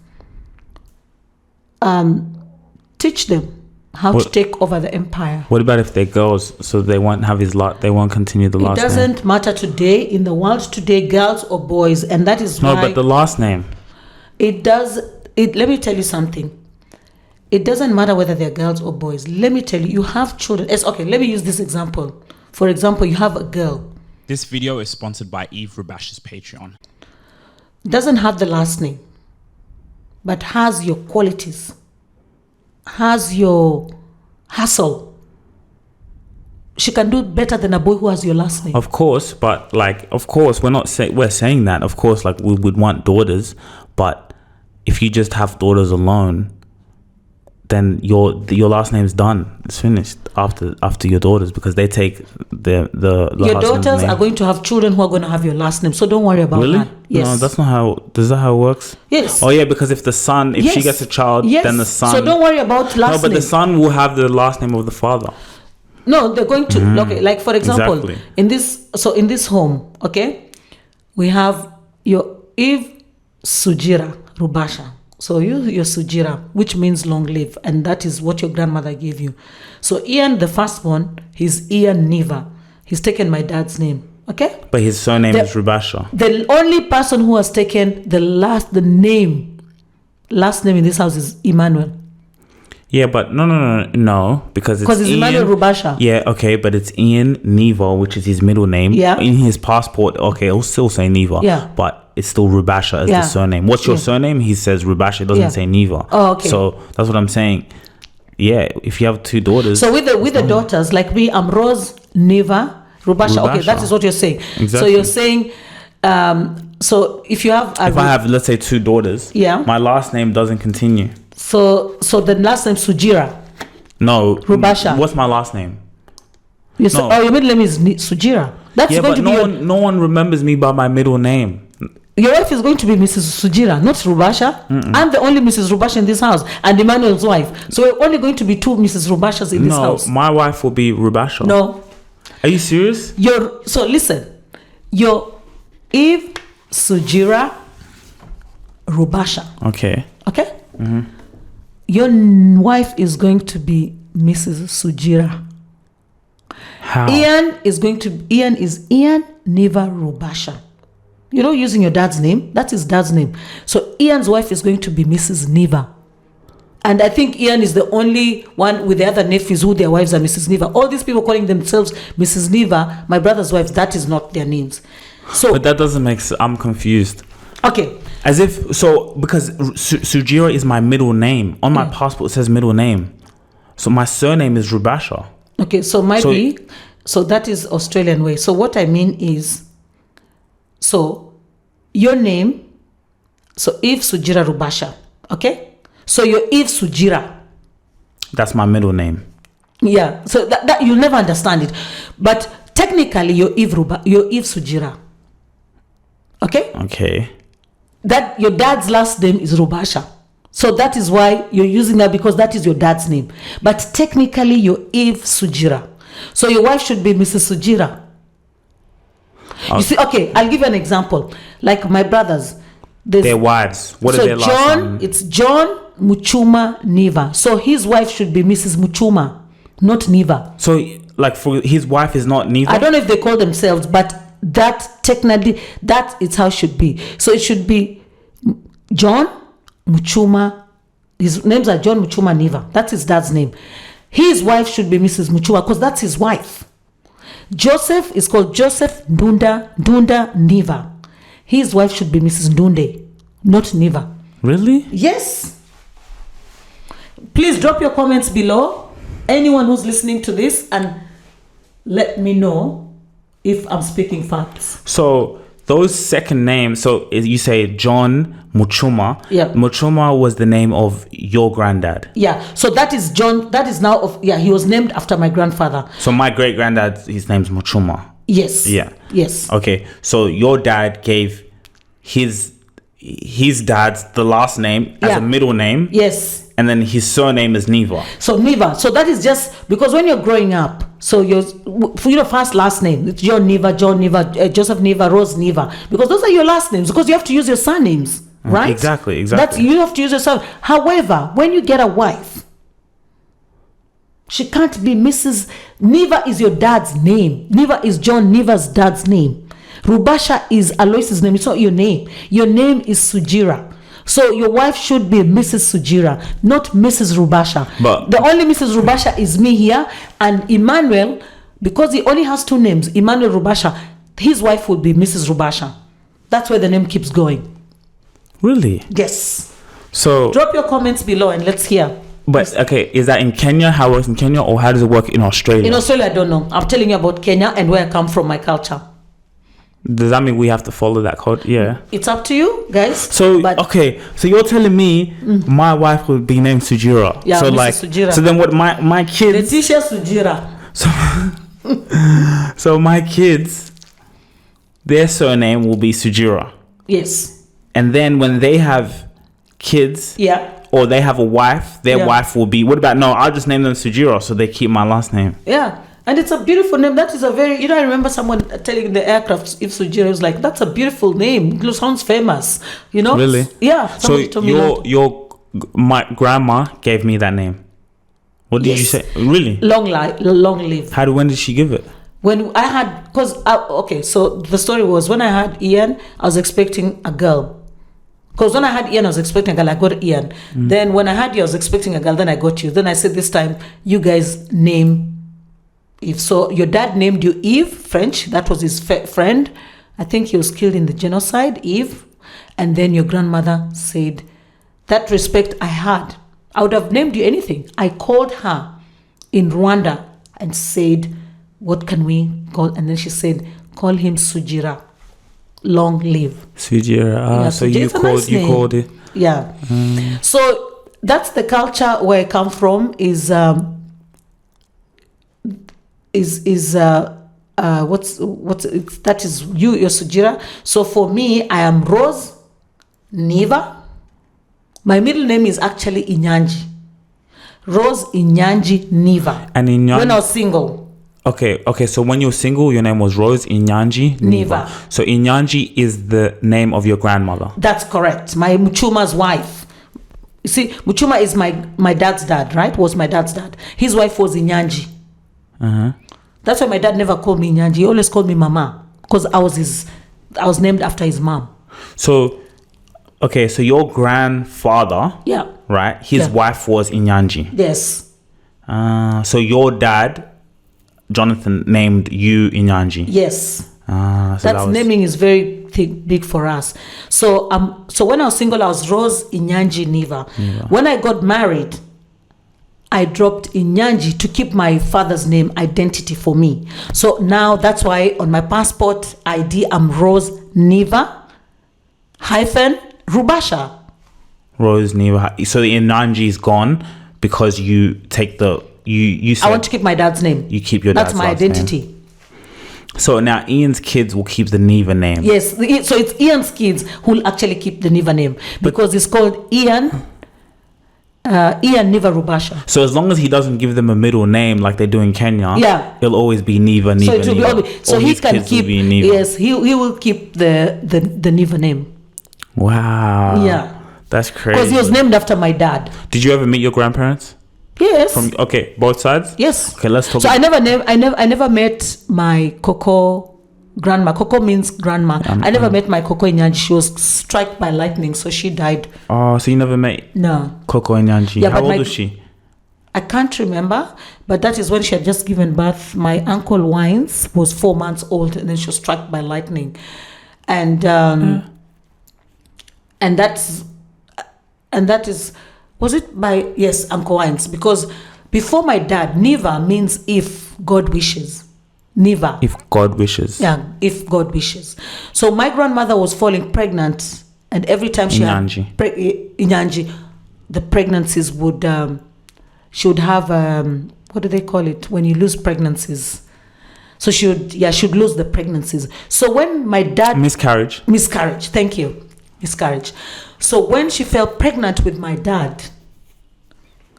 teach them how to take over the empire. What about if they're girls, so they won't have they won't continue the last name? It doesn't matter today, in the world today, girls or boys, and that is why. No, but the last name. It does. Let me tell you something. It doesn't matter whether they're girls or boys. Let me tell you, you have children. Okay, let me use this example. For example, you have a girl. This video is sponsored by Eve Rubash's Patreon. Doesn't have the last name, but has your qualities, has your hustle. She can do better than a boy who has your last name. Of course, but we're saying that. Of course, like, we would want daughters, but if you just have daughters alone, then your last name's done. It's finished after your daughters, because they take the your daughters name. Are going to have children who are going to have your last name. So don't worry about that. Yes. No, that's not how. Is that how it works? Yes. Oh yeah, because if she gets a child, then the son. So don't worry about last name. No, but the son will have the last name of the father. No, they're going to. Okay, like for example, exactly. in this home, okay, we have your Eve Sujira Rubasha. So you're Sujira, which means long live, and that is what your grandmother gave you. So Ian, the firstborn, he's Ian Niva. He's taken my dad's name, Okay? But his surname The- is Rubasha. The only person who has taken last name in this house is Emmanuel. Yeah, but no, because Because it's Emmanuel Rubasha. Yeah, okay, but it's Ian Niva, which is his middle name. Yeah. In his passport, okay, it'll still say Niva. Yeah. But it's still Rubasha as Yeah. the surname. What's your Yeah. surname? He says Rubasha. It doesn't Yeah. say Niva. Oh, okay. So that's what I'm saying. Yeah, if you have two daughters. So with the daughters, like me, I'm Rouz Niva Rubasha. Okay, Rubasha. that is what you're saying. So Exactly. you're saying, so if you have if I have, let's say, two daughters, Yeah. my last name doesn't continue. so the last name Sujira. No. Rubasha. What's my last name? So, No. your middle name is Sujira. That's Yeah, going but to be no one remembers me by my middle name. your wife is going to be Mrs. Sujira, not Rubasha. I'm the only Mrs. Rubasha in this house, and Emmanuel's wife. So we're only going to be two Mrs. Rubashas in this No, house. my wife will be Rubasha. No, Are you serious? so listen, your Eve Sujira Rubasha. Okay. Okay. Your wife is going to be Mrs. Sujira. How? Ian is Ian Niva Rubasha. You know, using your dad's name. That's his dad's name. So Ian's wife is going to be Mrs. Niva. And I think Ian is the only one with the other nephews who their wives are Mrs. Niva. All these people calling themselves Mrs. Niva, my brother's wives, that is not their names. So, But that doesn't make sense. I'm confused. okay. As if, so, because Sujira is my middle name. On my passport, it says middle name. So my surname is Rubasha. Okay, so so that is Australian way. So what I mean is, so your name, so Eve Sujira Rubasha, okay? So you're Eve Sujira. That's my middle name. Yeah, so that you'll never understand it. But technically you're Eve Sujira. Okay? Okay. That your dad's last name is Rubasha. So that is why you're using that, because that is your dad's name. But technically you're Eve Sujira. So your wife should be Mrs. Sujira. You see, okay, I'll give you an example. Like my brothers, Their wives. What so are their last John, names? it's John Muchuma Niva. So his wife should be Mrs. Muchuma, not Niva. So, like, for his wife is not Niva? I don't know if they call themselves, but that technically, that is how it should be. So it should be John Muchuma. His names are John Muchuma Niva. That's his dad's name. His wife should be Mrs. Muchuma, because that's his wife. Joseph is called Joseph Ndunda Niva. His wife should be Mrs. Ndunde, not Niva. Really? Yes. Please drop your comments below. Anyone who's listening to this, and let me know if I'm speaking facts. So, those second names, so you say John Muchuma. Yeah. Muchuma was the name of your granddad. Yeah. So that is John. That is now of, yeah, he was named after my grandfather. So, my great granddad, his name's Muchuma. Yes. Yeah. Yes. Okay, so your dad gave his dad's the last name as Yeah. a middle name, Yes. and then his surname is Niva. So Niva. So that is just because when you're growing up, so for your first last name, it's John Niva, Joseph Niva, Rouz Niva, because those are your last names. Because you have to use your surnames, right? Exactly. You have to use your surname. However, when you get a wife, she can't be Mrs. Niva. Is your dad's name. Niva is John Niva's dad's name. Rubasha is Aloys's name. It's not your name. Your name is Sujira. So your wife should be Mrs. Sujira, not Mrs. Rubasha. But- the only Mrs. Rubasha is me here, and Emmanuel, because he only has two names, Emmanuel Rubasha, his wife would be Mrs. Rubasha. That's where the name keeps going. Really? Yes. So, Drop your comments below and let's hear. but okay, is that in Kenya? How it works in Kenya, or how does it work in Australia? In Australia, I don't know. I'm telling you about Kenya and where I come from, my culture. Does that mean we have to follow that code? Yeah. It's up to you, guys. So But- okay, so you're telling me my wife would be named Sujira. Yeah, so Mrs. like, Sujira. so then what? My kids. Letitia Sujira. So my kids, their surname will be Sujira, Yes. and then when they have kids, Yeah. or they have a wife, their Yeah. wife will be. What about no? I'll just name them Sujira, so they keep my last name. Yeah. And it's a beautiful name. That is a very, I remember someone telling the aircraft, if Sujira was like, that's a beautiful name. It sounds famous. Really? Yeah. So Somebody told me that. my grandma gave me that name. What did you Yes. say? Really? Long live. When did she give it? When I had, okay, so the story was when I had Ian, I was expecting a girl. Because when I had Ian, I was expecting a girl. I got Ian. Then when I had you, I was expecting a girl. Then I got you. Then I said this time, you guys name Eve. So your dad named you Eve, French. That was his friend. I think he was killed in the genocide, Eve. And then your grandmother said, that respect I had, I would have named you anything. I called her in Rwanda and said, what can we call? And then she said, call him Sujira. Long live. Sujira. So you called it. Yeah. So that's the culture where I come from. What's that is you're Sujira. So for me, I am Rouz Niva. My middle name is actually Inyanji. Rouz Inyanji Niva. And when I was single. Okay. So when you were single, your name was Rouz Inyanji Niva. So Inyanji is the name of your grandmother. That's correct. My Muchuma's wife. You see, Muchuma is my dad's dad, right? Was my dad's dad. His wife was Inyanji. That's why my dad never called me Inyanji. He always called me Mama because I was named after his mom. So, okay, so your grandfather, right? His wife was Inyanji. Yes. So your dad, Jonathan, named you Inyanji. Yes. So naming is very big for us. So when I was single, I was Rouz Inyanji Niva. When I got married, I dropped Inyanji to keep my father's name identity for me. So now that's why on my passport ID, I'm Rouz Niva -Rubasha. Rouz Niva. So the Inyanji is gone because you take you said I want to keep my dad's name. You keep your dad's That's my identity. Name. So now Ian's kids will keep the Niva name. Yes, so it's Ian's kids who will actually keep the Niva name because it's called Ian Niva Rubasha. So as long as he doesn't give them a middle name like they do in Kenya, it'll always be Niva. So it will Niva. So he can keep. Yes, he will keep the Niva name. Wow. Yeah. That's crazy. Because he was named after my dad. Did you ever meet your grandparents? Yes. Both sides? Yes. Okay, let's talk. So I never met my Coco grandma. Coco means grandma. I never met my Coco Inyanji. She was struck by lightning, so she died. Oh, so you never met Coco Inyanji. Yeah, how old was she? I can't remember, but that is when she had just given birth. My uncle Wines was 4 months old, and then she was struck by lightning, and that is. Was it by, yes, Uncle Wines? Because before my dad, Niva means if God wishes. Niva. If God wishes. Yeah, if God wishes. So my grandmother was falling pregnant, and every time she Inyanji, the pregnancies would, she would have, what do they call it? When you lose pregnancies. So she would lose the pregnancies. So when my dad... Miscarriage, thank you. Miscarriage. So when she fell pregnant with my dad,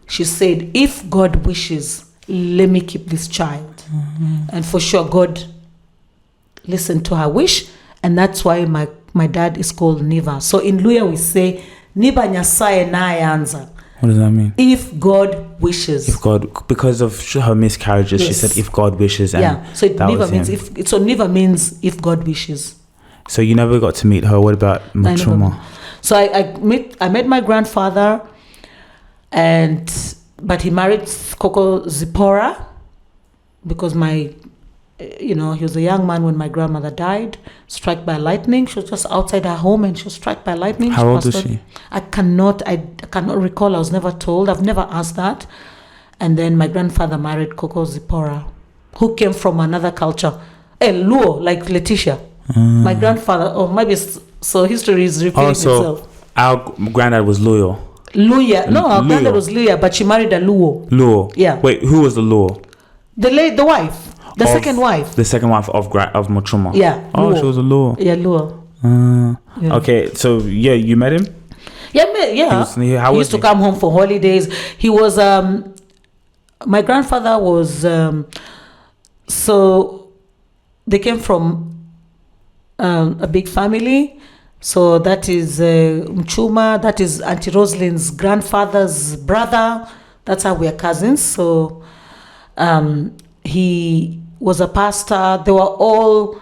she said, if God wishes, let me keep this child. And for sure, God listened to her wish. And that's why my dad is called Niva. So in Luya, we say, Niba nyasaye na yanza. What does that mean? If God wishes. Because of her miscarriages, she said, if God wishes. And so Niva means Niva means if God wishes. So you never got to meet her. What about Muchuma? So I met my grandfather, but he married Coco Zipporah because he was a young man when my grandmother died, struck by lightning. She was just outside her home and she was struck by lightning. How old was she? I cannot recall. I was never told. I've never asked that. And then my grandfather married Coco Zipporah, who came from another culture, Luo, like Letitia. My grandfather, so history is repeating itself. Our granddad was Luo. Luya. No, our granddad was Luya, but she married a Luo. Luo. Yeah. Wait, who was the Luo? The wife. The second wife. The second wife of Muchuma. Yeah. Oh, Luo. she was a Luo. Yeah, Luo. Okay, so you met him? Yeah. How he used to come home for holidays. He was my grandfather was so they came from a big family. So that is Mchuma, that is Auntie Rosalind's grandfather's brother. That's how we are cousins. So he was a pastor. They were all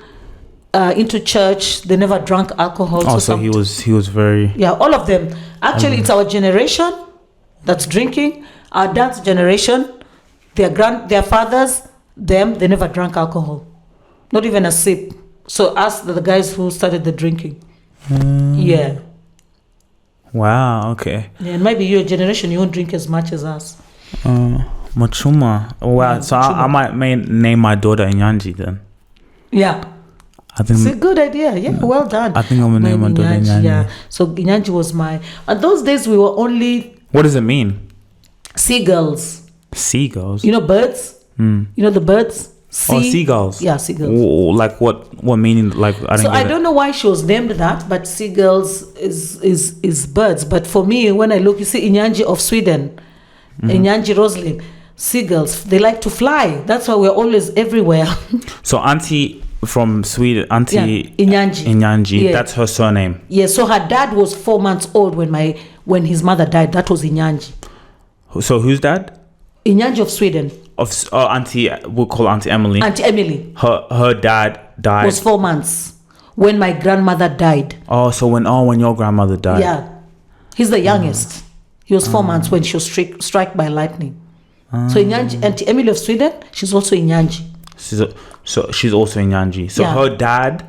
into church. They never drank alcohol. Oh, so he was very... Yeah, all of them. Actually, it's our generation that's drinking. Our dad's generation, their fathers, they never drank alcohol. Not even a sip. So us, the guys who started the drinking. Yeah. Wow, okay. Yeah, and maybe your generation, you won't drink as much as us. Machuma. Wow, Yeah, so Machuma. I might name my daughter Inyanji then. Yeah. I think... It's a good idea. Yeah, well done. I think I'm going to name my daughter Inyanji. Yeah. So Inyanji was and those days we were only What does it mean? seagulls. Seagulls? You know birds? You know the birds? Seagulls. Yeah, seagulls. Like what meaning? Like I don't know why she was named that, but seagulls is birds. But for me, when I look, you see Inyanji of Sweden, Inyanji Roslin, seagulls, they like to fly. That's why we're always everywhere. So Auntie from Sweden, Auntie Inyanji. Yeah. That's her surname. Yeah, so her dad was 4 months old when his mother died. That was Inyanji. So who's dad? Inyanji of Sweden. Auntie, we'll call Auntie Emily. Auntie Emily. Her dad died. Was 4 months when my grandmother died. Oh, so when your grandmother died. Yeah. He's the youngest. He was 4 months when she was struck by lightning. So Inyanji, Auntie Emily of Sweden, she's also Inyanji. So she's also Inyanji. So Yeah. her dad,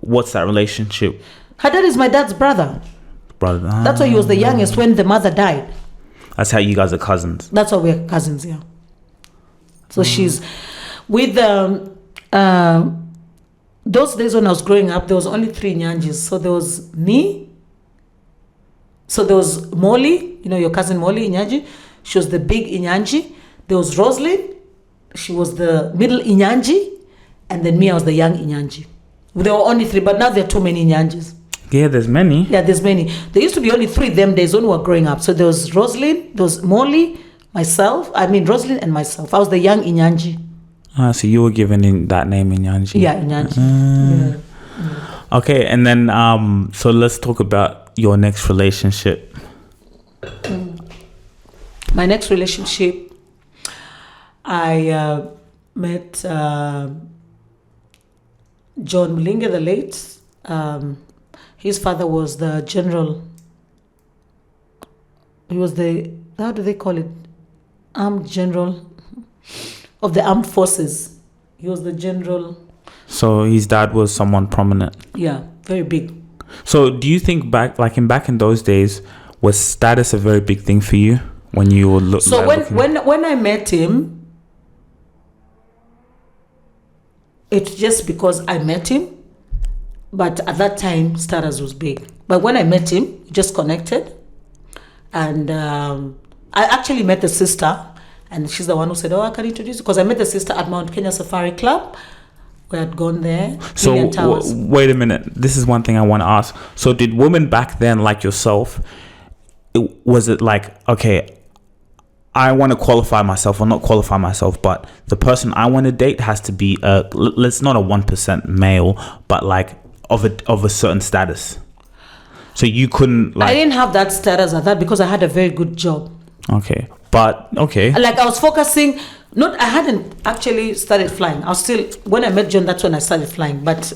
what's that relationship? Her dad is my dad's brother. That's why he was the youngest when the mother died. That's how you guys are cousins. That's why we're cousins, yeah. So she's with those days when I was growing up, there was only 3 Nyanjis. So there was me. So there was Molly, your cousin Molly Inyanji. She was the big Inyanji. There was Roslyn. She was the middle Inyanji. And then me, I was the young Inyanji. There were only 3, but now there are too many Inyanjis. Yeah, there's many. Yeah, there's many. There used to be only 3 them days when we were growing up. So there was Roslyn, there was Molly, Roslyn and myself. I was the young Inyanji. So you were given in that name Inyanji. Yeah, Inyanji. Okay, and then so let's talk about your next relationship. My next relationship, I met John Mulinge, the late. His father was the general. He was how do they call it? Armed general of the armed forces. He was the general. So his dad was someone prominent. Yeah, very big. So do you think back in those days, was status a very big thing for you when you were So when I met him, it's just because I met him. But at that time, status was big. But when I met him, we just connected. And I actually met the sister. And she's the one who said, I can introduce you. Because I met the sister at Mount Kenya Safari Club. We had gone there. So wait a minute. This is one thing I want to ask. So did women back then, like yourself, was it like, okay, I want to qualify myself, or not qualify myself, but the person I want to date has to be let's not a 1% male, but like of a certain status. So you couldn't I didn't have that status at that because I had a very good job. Okay. But okay. Like I was focusing, I hadn't actually started flying. I was still, when I met John, that's when I started flying. But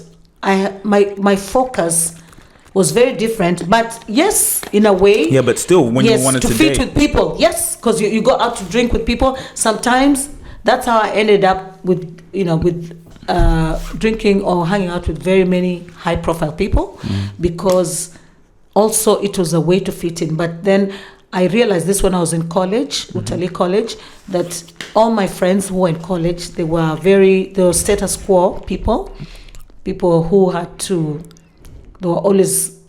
my focus was very different. But yes, in a way. Yeah, but still, when you wanted to fit date with people. Yes, because you go out to drink with people. Sometimes that's how I ended up with drinking or hanging out with very many high-profile people, because also it was a way to fit in. But then I realized this when I was in college, Utali College, that all my friends who were in college, they were status quo people who they were always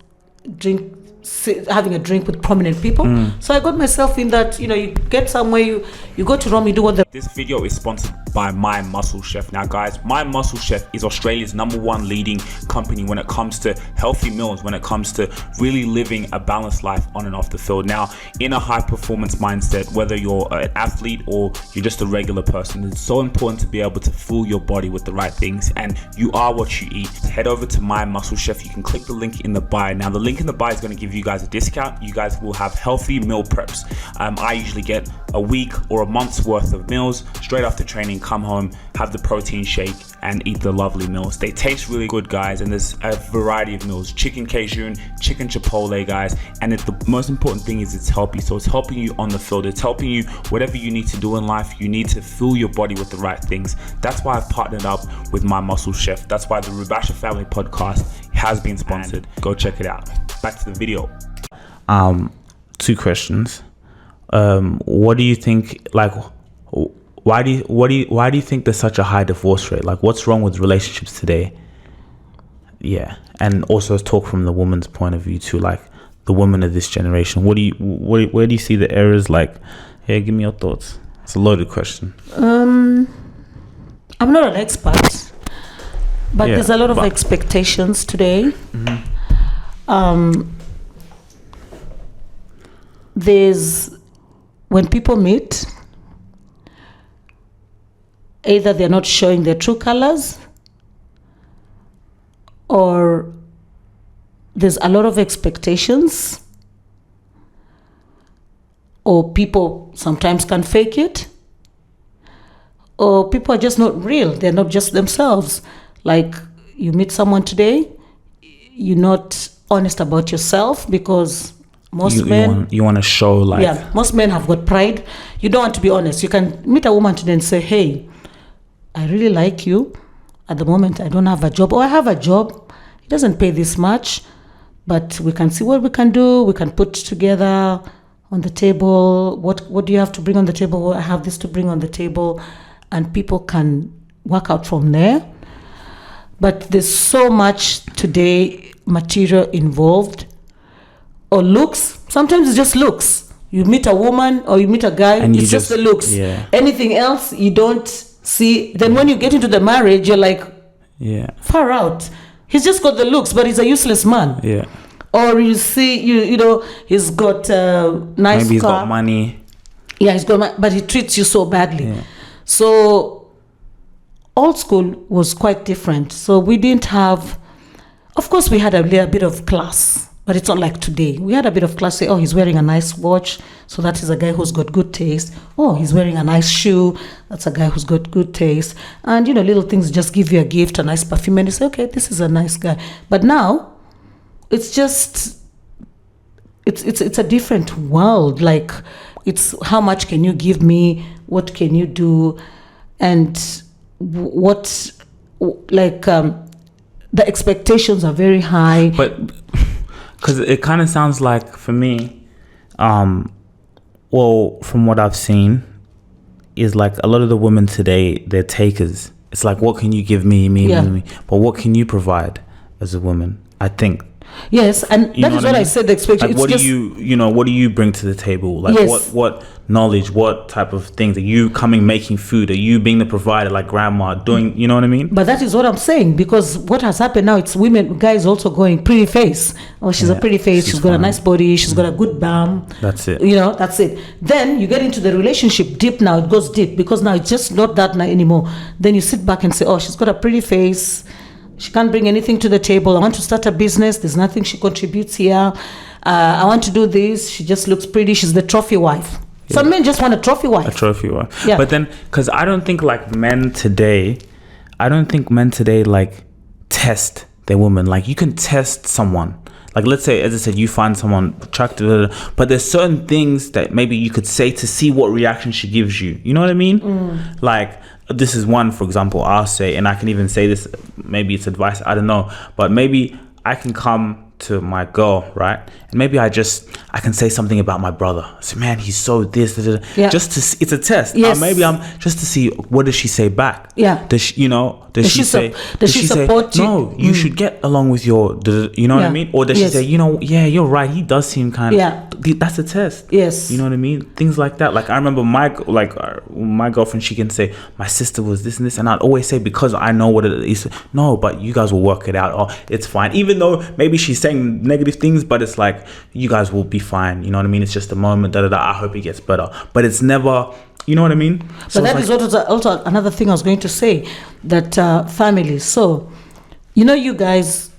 having a drink with prominent people. So I got myself in that, you get somewhere, you go to Rome, you do what This video is sponsored by My Muscle Chef. Now guys, My Muscle Chef is Australia's #1 leading company when it comes to healthy meals, when it comes to really living a balanced life on and off the field. Now, in a high performance mindset, whether you're an athlete or you're just a regular person, it's so important to be able to fuel your body with the right things, and you are what you eat. Head over to My Muscle Chef. You can click the link in the bio. Now the link in the bio is going to give you you guys a discount. You guys will have healthy meal preps. I usually get a week or a month's worth of meals straight after training, come home, have the protein shake and eat the lovely meals. They taste really good, guys, and there's a variety of meals. Chicken Cajun, chicken Chipotle, guys, and the most important thing is it's healthy. So it's helping you on the field. It's helping you whatever you need to do in life. You need to fuel your body with the right things. That's why I've partnered up with My Muscle Chef. That's why the Rubasha Family Podcast has been sponsored. Go check it out. Back to the video. 2 questions. What do you think, like, why do you think there's such a high divorce rate? Like, what's wrong with relationships today? Yeah. And also talk from the woman's point of view too, like the women of this generation. Where do you see the errors? Like, hey, give me your thoughts. It's a loaded question. I'm not an expert, but there's a lot of expectations today. There's, when people meet, either they're not showing their true colors, or there's a lot of expectations, or people sometimes can fake it, or people are just not real. They're not just themselves. Like, you meet someone today, you're not honest about yourself, because most men... You want to show, like... Yeah, most men have got pride. You don't want to be honest. You can meet a woman today and say, hey, I really like you. At the moment, I don't have a job. Or I have a job. It doesn't pay this much. But we can see what we can do. We can put together on the table. What do you have to bring on the table? Well, I have this to bring on the table. And people can work out from there. But there's so much today material involved. Or looks. Sometimes it's just looks. You meet a woman or you meet a guy, and it's just the looks. Yeah. Anything else you don't see. Then when you get into the marriage, you're like, far out. He's just got the looks, but he's a useless man. Yeah. Or you see, you know, he's got a nice Maybe he's car. got money. Yeah, he's got money, but he treats you so badly. Yeah. So old school was quite different. So we didn't have, of course, we had a little bit of class. But it's not like today. We had a bit of class. Say, oh, he's wearing a nice watch. So that is a guy who's got good taste. Oh, he's wearing a nice shoe. That's a guy who's got good taste. And, you know, little things just give you a gift, a nice perfume. And you say, okay, this is a nice guy. But now, it's just, it's a different world. Like, it's how much can you give me? What can you do? And what, like, the expectations are very high. But... Because it kind of sounds like, for me, well, from what I've seen, is like a lot of the women today, they're takers. It's like, what can you give me? But what can you provide as a woman? I think. Yes, and that is what I said. The expectation. Like, what do you bring to the table? Like, yes. what knowledge? What type of things? Are you coming making food? Are you being the provider, like grandma doing? You know what I mean? But that is what I'm saying, because what has happened now, it's women, guys also going pretty face. Oh, she's a pretty face. She's got a nice body. She's got a good bum. That's it. You know, that's it. Then you get into the relationship deep. Now it goes deep, because now it's just not that night anymore. Then you sit back and say, oh, she's got a pretty face. She can't bring anything to the table. I want to start a business. There's nothing she contributes here. I want to do this. She just looks pretty. She's the trophy wife. Yeah. Some men just want a trophy wife. A trophy wife. Yeah. But then, because I don't think men today like test their woman. Like, you can test someone. Like, let's say, as I said, you find someone attractive, but there's certain things that maybe you could say to see what reaction she gives you. You know what I mean? Like, this is one, for example, I'll say, and I can even say this, maybe it's advice, I don't know, but maybe I can come to my girl, right? And maybe I can say something about my brother. I say, man, he's so this, Yeah. just to see, it's a test. Yes. Maybe I'm just to see, what does she say back? Yeah. Does she say, support you? no, you should get along with your, you know what I mean? Or does she say, yeah, you're right, he does seem kind of, that's a test. Yes. You know what I mean? Things like that. Like, I remember my girlfriend, she can say, my sister was this and this, and I'd always say, because I know what it is, no, but you guys will work it out, or it's fine. Even though maybe she's saying negative things, but it's like, you guys will be fine. You know what I mean? It's just a moment, I hope it gets better. But it's never, you know what I mean? So that is also another thing I was going to say, that families. So, you know, you guys,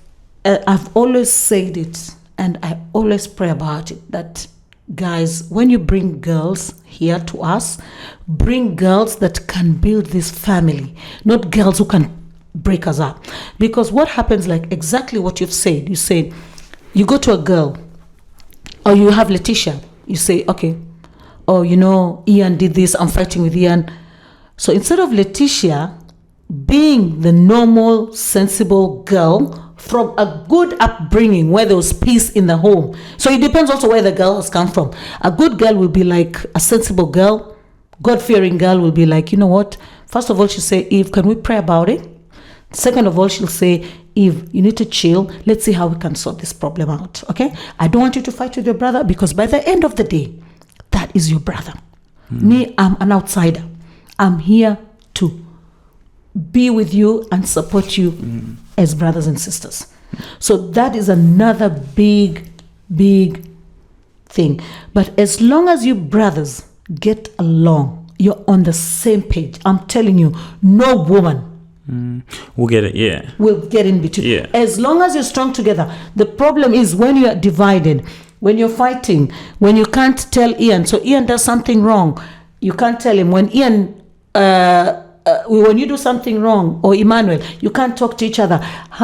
I've always said it, and I always pray about it, that guys, when you bring girls here to us, bring girls that can build this family, not girls who can break us up. Because what happens, like exactly what you've said, you say, you go to a girl, or you have Letitia, you say, okay, oh, Ian did this, I'm fighting with Ian. So instead of Letitia being the normal, sensible girl from a good upbringing where there was peace in the home. So it depends also where the girl has come from. A good girl will be like a sensible girl. God-fearing girl will be like, you know what? First of all, she'll say, Eve, can we pray about it? Second of all, she'll say, Eve, you need to chill. Let's see how we can sort this problem out. Okay? I don't want you to fight with your brother, because by the end of the day, that is your brother. Me, I'm an outsider. I'm here to be with you and support you as brothers and sisters. So that is another big thing. But as long as you brothers get along, you're on the same page, I'm telling you, no woman We'll get it, yeah. will get in between. Yeah. As long as you're strong together. The problem is when you are divided, when you're fighting, when you can't tell Ian. So Ian does something wrong, you can't tell him. When Ian when you do something wrong, or Emmanuel, you can't talk to each other.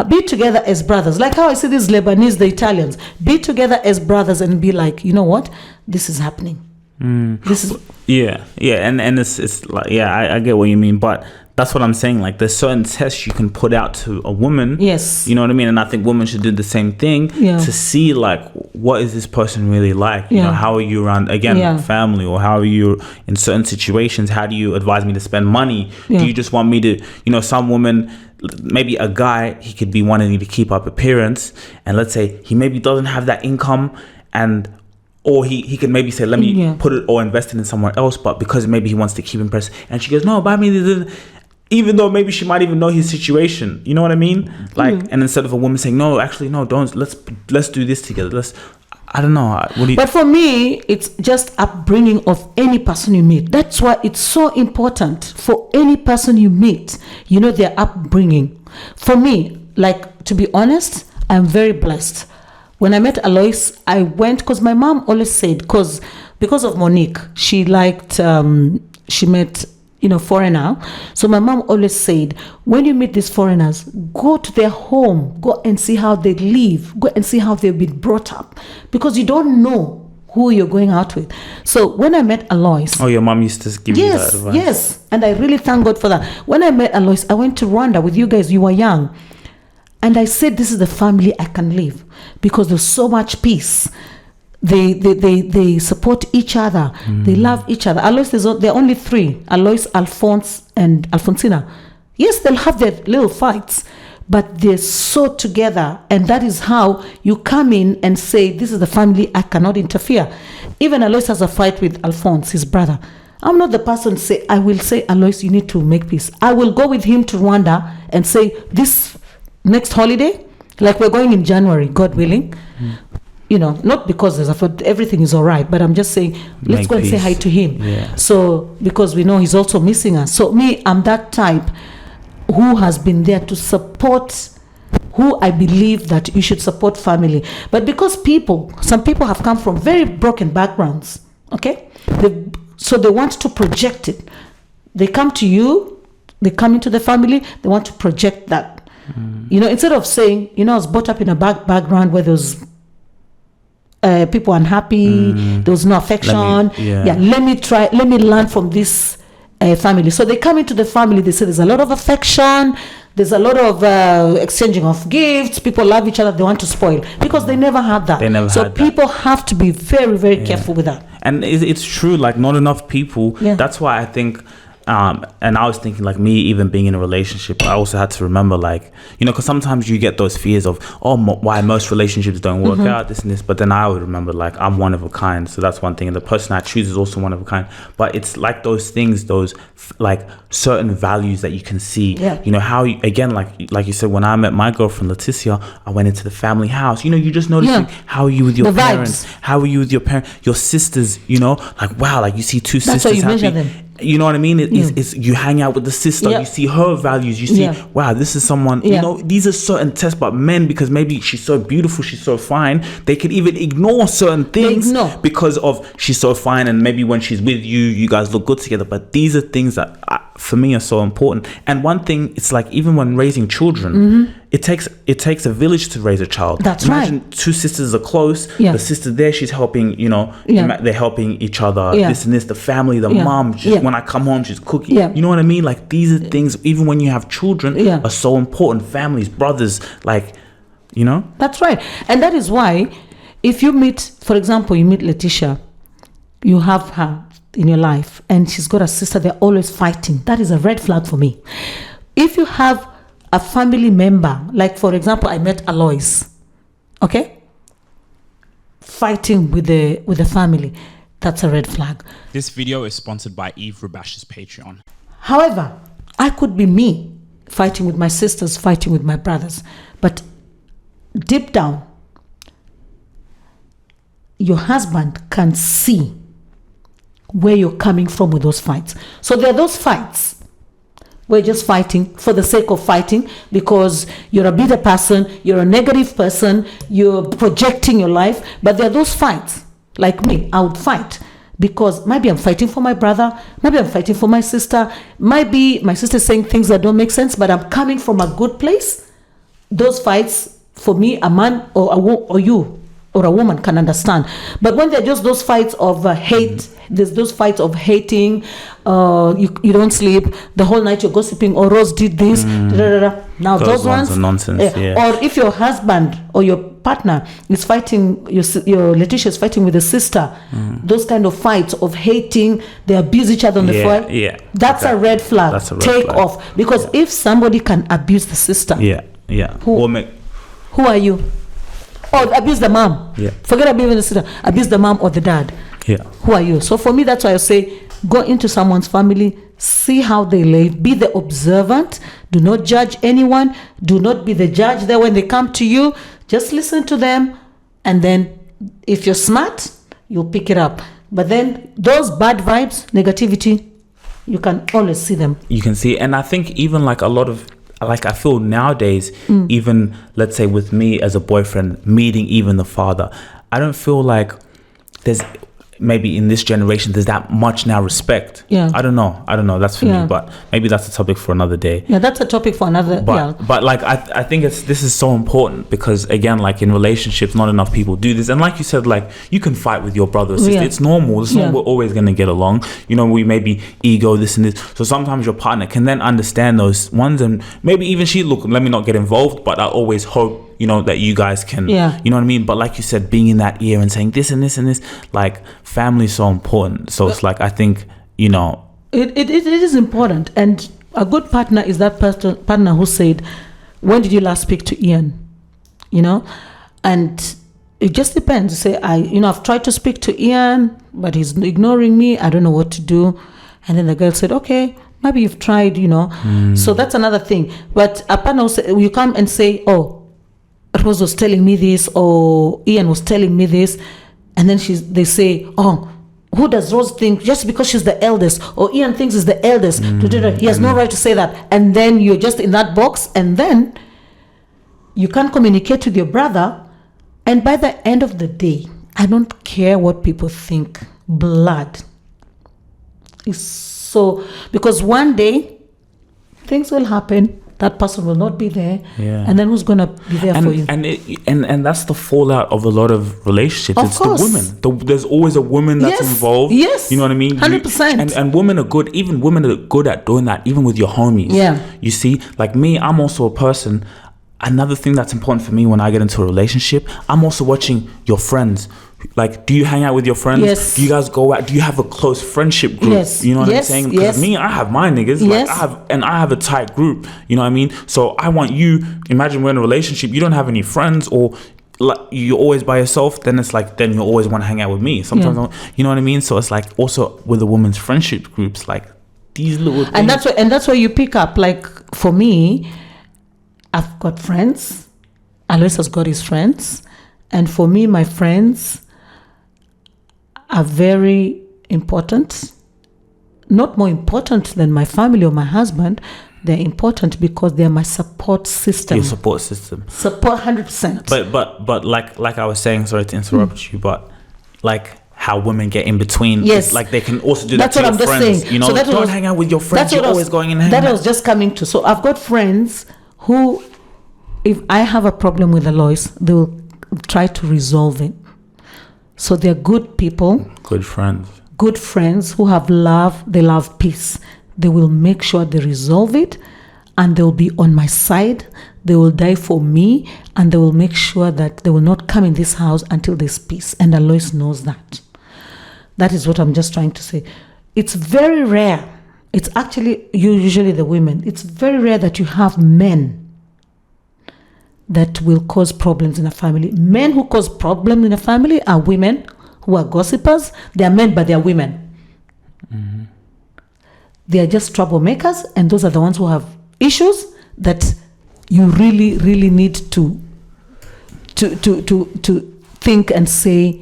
Be together as brothers. Like how I see these Lebanese, the Italians, be together as brothers and be like, you know what, this is happening. This is and it's like, I get what you mean, but that's what I'm saying. Like, there's certain tests you can put out to a woman. Yes. You know what I mean? And I think women should do the same thing to see, like, what is this person really like? You know, how are you around, again, family, or how are you in certain situations? How do you advise me to spend money? Do you just want me to, some women, maybe a guy, he could be wanting to keep up appearance, and let's say he maybe doesn't have that income, or he can maybe say, let me put it or invest it in somewhere else, but because maybe he wants to keep impressed, and she goes, no, buy me this, even though maybe she might even know his situation. You know what I mean? Like, and instead of a woman saying, no, actually, no, don't, let's do this together. I don't know. But for me, it's just upbringing of any person you meet. That's why it's so important for any person you meet, their upbringing. For me, like, to be honest, I'm very blessed. When I met Aloys, I went, because my mom always said, because of Monique, she liked, she met, foreigner. So my mom always said, when you meet these foreigners, go to their home, go and see how they live, go and see how they've been brought up, because you don't know who you're going out with. So when I met Aloys, your mom used to give you that advice. Yes, and I really thank God for that. When I met Aloys, I went to Rwanda with you guys. You were young. And I said, this is the family I can live, because there's so much peace. They support each other. They love each other. Aloys, there are only three: Aloys, Alphonse, and Alfonsina. Yes, they'll have their little fights, but they're so together. And that is how you come in and say, this is the family I cannot interfere. Even Aloys has a fight with Alphonse, his brother. I'm not the person I will say, Aloys, you need to make peace. I will go with him to Rwanda and say, this next holiday, like we're going in January, God willing, not because everything is all right, but I'm just saying, let's go and say hi to him. Yeah. So, because we know he's also missing us. So me, I'm that type who has been there to support, who I believe that you should support family. But because some people have come from very broken backgrounds, okay? So they want to project it. They come to you, they come into the family, they want to project that. Instead of saying, I was brought up in a background where there was people unhappy, there was no affection. Let me learn from this family. So they come into the family, they say there's a lot of affection, there's a lot of exchanging of gifts, people love each other, they want to spoil, because they never had that. So people have to be very, very careful with that. And it's true, like, not enough people. That's why I think, and I was thinking, like, me even being in a relationship, I also had to remember, like, because sometimes you get those fears of, why most relationships don't work out, this and this. But then I would remember, like, I'm one of a kind. So that's one thing. And the person I choose is also one of a kind. But it's like those things, those, like, certain values that you can see. How, again, like you said, when I met my girlfriend, Leticia, I went into the family house. You just noticing how are you with your parents? How are you with your parents? Your sisters, like, wow, like, you see two sisters happy. you know what I mean? It's you hang out with the sister, Yeah. you see her values, you see, wow, this is someone, you know, these are certain tests. But men, because maybe she's so beautiful, she's so fine, they can even ignore certain things because of she's so fine, and maybe when she's with you, you guys look good together. But these are things that for me are so important. And one thing, it's like even when raising children, it takes a village to raise a child. That's Imagine right. two sisters are close, the sister there, she's helping, you know, they're helping each other, this and this, the family, the mom, when I come home, she's cooking. You know what I mean? Like, these are things, even when you have children, are so important. Families, brothers, like, you know? That's right. And that is why, if you meet, for example, you meet Letitia, you have her in your life, and she's got a sister, they're always fighting. That is a red flag for me. If you have a family member, like, for example, I met Aloys, okay? Fighting with the family, that's a red flag. This video is sponsored by Eve Rabash's Patreon. However, I could be me fighting with my sisters, fighting with my brothers, but deep down, your husband can see where you're coming from with those fights. So there are those fights. We're just fighting for the sake of fighting because you're a bitter person, you're a negative person, you're projecting your life. But there are those fights, like me, I would fight because maybe I'm fighting for my brother, maybe I'm fighting for my sister, maybe my sister's saying things that don't make sense, but I'm coming from a good place. Those fights, for me, a man or you or a woman can understand. But when they're just those fights of hate, there's those fights of hating, you don't sleep, the whole night you're gossiping, or Rouz did this, now those ones are nonsense. Or if your husband or your partner is fighting, your Letitia is fighting with a sister, those kind of fights of hating, they abuse each other on the floor, that's a red flag. That's a red Take flag. off. Because if somebody can abuse the sister, who are you? Or abuse the mom. Forget abusing the sister. Abuse the mom or the dad. Who are you? So for me, that's why I say, go into someone's family, see how they live, be the observant. Do not judge anyone. Do not be the judge there when they come to you. Just listen to them, and then if you're smart, you'll pick it up. But then those bad vibes, negativity, you can always see them. You can see, and I think even like a lot of, like, I feel nowadays, even let's say with me as a boyfriend, meeting even the father, I don't feel like there's, maybe in this generation, there's that much now respect. I don't know. That's for me, but maybe that's a topic for another day. That's a topic for another. But like, I think this is so important because, again, like in relationships, not enough people do this. And like you said, like, you can fight with your brother or sister. It's normal. It's not, we're always going to get along. You know, we may be ego, this and this. So sometimes your partner can then understand those ones, and maybe even let me not get involved, but I always hope, you know, that you guys can, you know what I mean? But like you said, being in that ear and saying this and this and this, like, family is so important. So it's like, I think, you know, it is important. And a good partner is that partner who said, when did you last speak to Ian? You know, and it just depends. You say, I've tried to speak to Ian, but he's ignoring me. I don't know what to do. And then the girl said, okay, maybe you've tried, you know. So that's another thing. But a partner, you come and say, oh, Rouz was telling me this, or Ian was telling me this, and then they say, oh, who does Rouz think, just because she's the eldest, or Ian thinks he's the eldest, he has no right to say that. And then you're just in that box, and then you can't communicate with your brother. And by the end of the day, I don't care what people think. Blood is so, because one day things will happen. That person will not be there, and then who's gonna be there for you? And that's the fallout of a lot of relationships. Of it's course. the women. There's always a woman that's involved. Yes, you know what I mean. 100%. And women are good. Even women are good at doing that. Even with your homies. You see, like me, I'm also a person. Another thing that's important for me when I get into a relationship, I'm also watching your friends. Like, do you hang out with your friends? Yes. Do you guys go out? Do you have a close friendship group? Yes. You know what I'm saying? Because me, I have my niggas. Yes. Like, I have a tight group. You know what I mean? So I want you, imagine we're in a relationship, you don't have any friends, or like you're always by yourself, then it's like, then you always want to hang out with me. Sometimes, you know what I mean? So it's like, also with the women's friendship groups, like these little things. And that's where you pick up. Like, for me, I've got friends. Alois has got his friends. And for me, my friends are very important. not more important than my family or my husband. They're important because they're my support system. Your support system. Support 100%. But like I was saying, sorry to interrupt you, but like how women get in between. Yes. Like they can also do that That's to what your I'm just friends. saying. You know, So that don't was- hang out with your friends. You're always going in and That hanging I out. was just coming to. So I've got friends who, if I have a problem with aloys, they will try to resolve it. So they're good people, Good friends. good friends who have love. They love peace. They will make sure they resolve it, and they'll be on my side. They will die for me, and they will make sure that they will not come in this house until there's peace. And Alois knows that. That is what I'm just trying to say. It's very rare. It's actually usually the women. It's very rare that you have men that will cause problems in a family. Men who cause problems in a family are women who are gossipers. They are men, but they are women. They are just troublemakers, and those are the ones who have issues that you really, really need to think and say,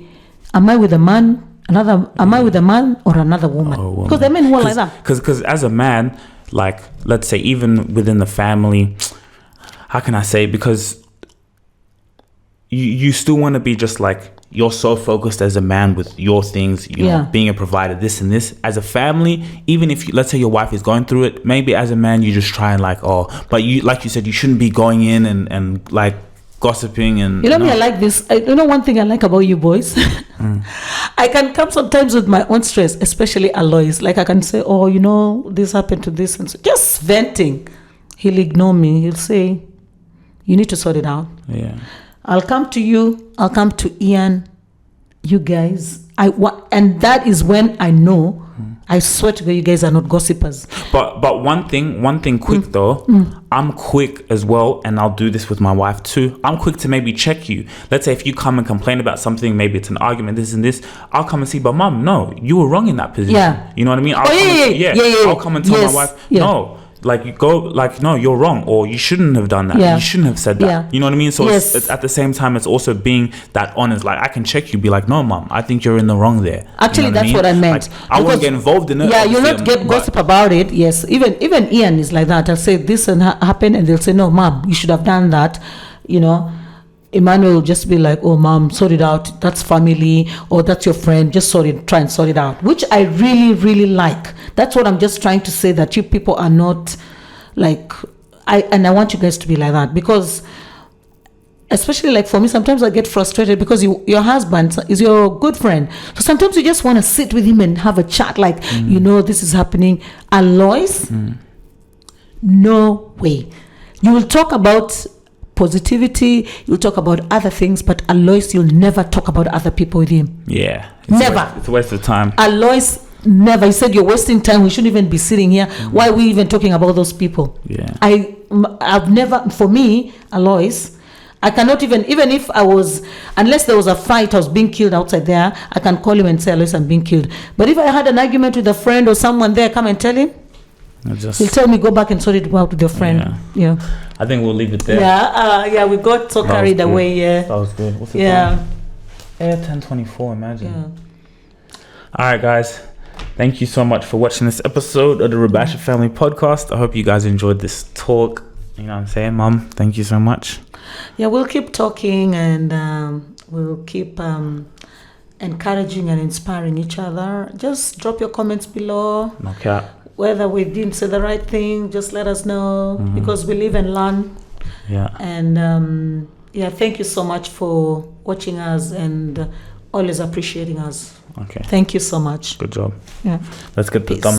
am I with a man? Am I with a man or another woman? Or a woman. Because there are men who are like that. Because as a man, like let's say even within the family, how can I say? Because you still want to be just like, you're so focused as a man with your things, you know, being a provider, this and this. As a family, even if let's say your wife is going through it, maybe as a man you just try and like, but you, like you said, you shouldn't be going in and like gossiping and You know me, I like this. You know one thing I like about you boys? I can come sometimes with my own stress, especially Alois. Like I can say, oh, you know, this happened to this, and so just venting. He'll ignore me. He'll say, you need to sort it out. Yeah. I'll come to you. I'll come to Ian. You guys, and that is when I know. I swear to God, you guys are not gossipers. But one thing quick though, I'm quick as well, and I'll do this with my wife too. I'm quick to maybe check you. Let's say if you come and complain about something, maybe it's an argument, this and this, I'll come and see, but mom, no, you were wrong in that position. Yeah. You know what I mean? I'll come and tell my wife, no. Like you go, like no, you're wrong, or you shouldn't have done that. Yeah. You shouldn't have said that. Yeah. You know what I mean? So it's at the same time, it's also being that honest. Like I can check you, be like, no, mom, I think you're in the wrong there. Actually, you know that's what I meant. Like, I won't get involved in it. Yeah, you'll obviously, not get gossip about it. Yes, even Ian is like that. I'll say this and happened, and they'll say, no, mom, you should have done that. You know, Emmanuel will just be like, oh, mom, sort it out. That's family, or that's your friend. Just try and sort it out. Which I really, really like. That's what I'm just trying to say, that you people are not like, I want you guys to be like that, because especially like for me, sometimes I get frustrated because your husband is your good friend. So sometimes you just want to sit with him and have a chat, like, you know, this is happening. Alois, no way. You will talk about positivity, you'll talk about other things, but Alois, you'll never talk about other people with him. Yeah. Never. It's a waste of time. Alois, never. He said, you're wasting time. We shouldn't even be sitting here. Why are we even talking about those people? Yeah. I've never, for me, Alois, I cannot even if I was, unless there was a fight, I was being killed outside there, I can call him and say, Alois, I'm being killed. But if I had an argument with a friend or someone there, come and tell him. He'll tell me, go back and sort it out with your friend. Yeah. I think we'll leave it there. Yeah, we got so carried away. Yeah. That was good. What's it Yeah. called? 10:24, imagine. Yeah. All right, guys. Thank you so much for watching this episode of the Rabasha Family Podcast. I hope you guys enjoyed this talk. You know what I'm saying, Mom? Thank you so much. Yeah, we'll keep talking, and we'll keep encouraging and inspiring each other. Just drop your comments below. No cap. Whether we didn't say the right thing, just let us know, because we live and learn. Yeah. And thank you so much for watching us and always appreciating us. Okay. Thank you so much. Good job. Yeah. Let's get the Peace. thumbs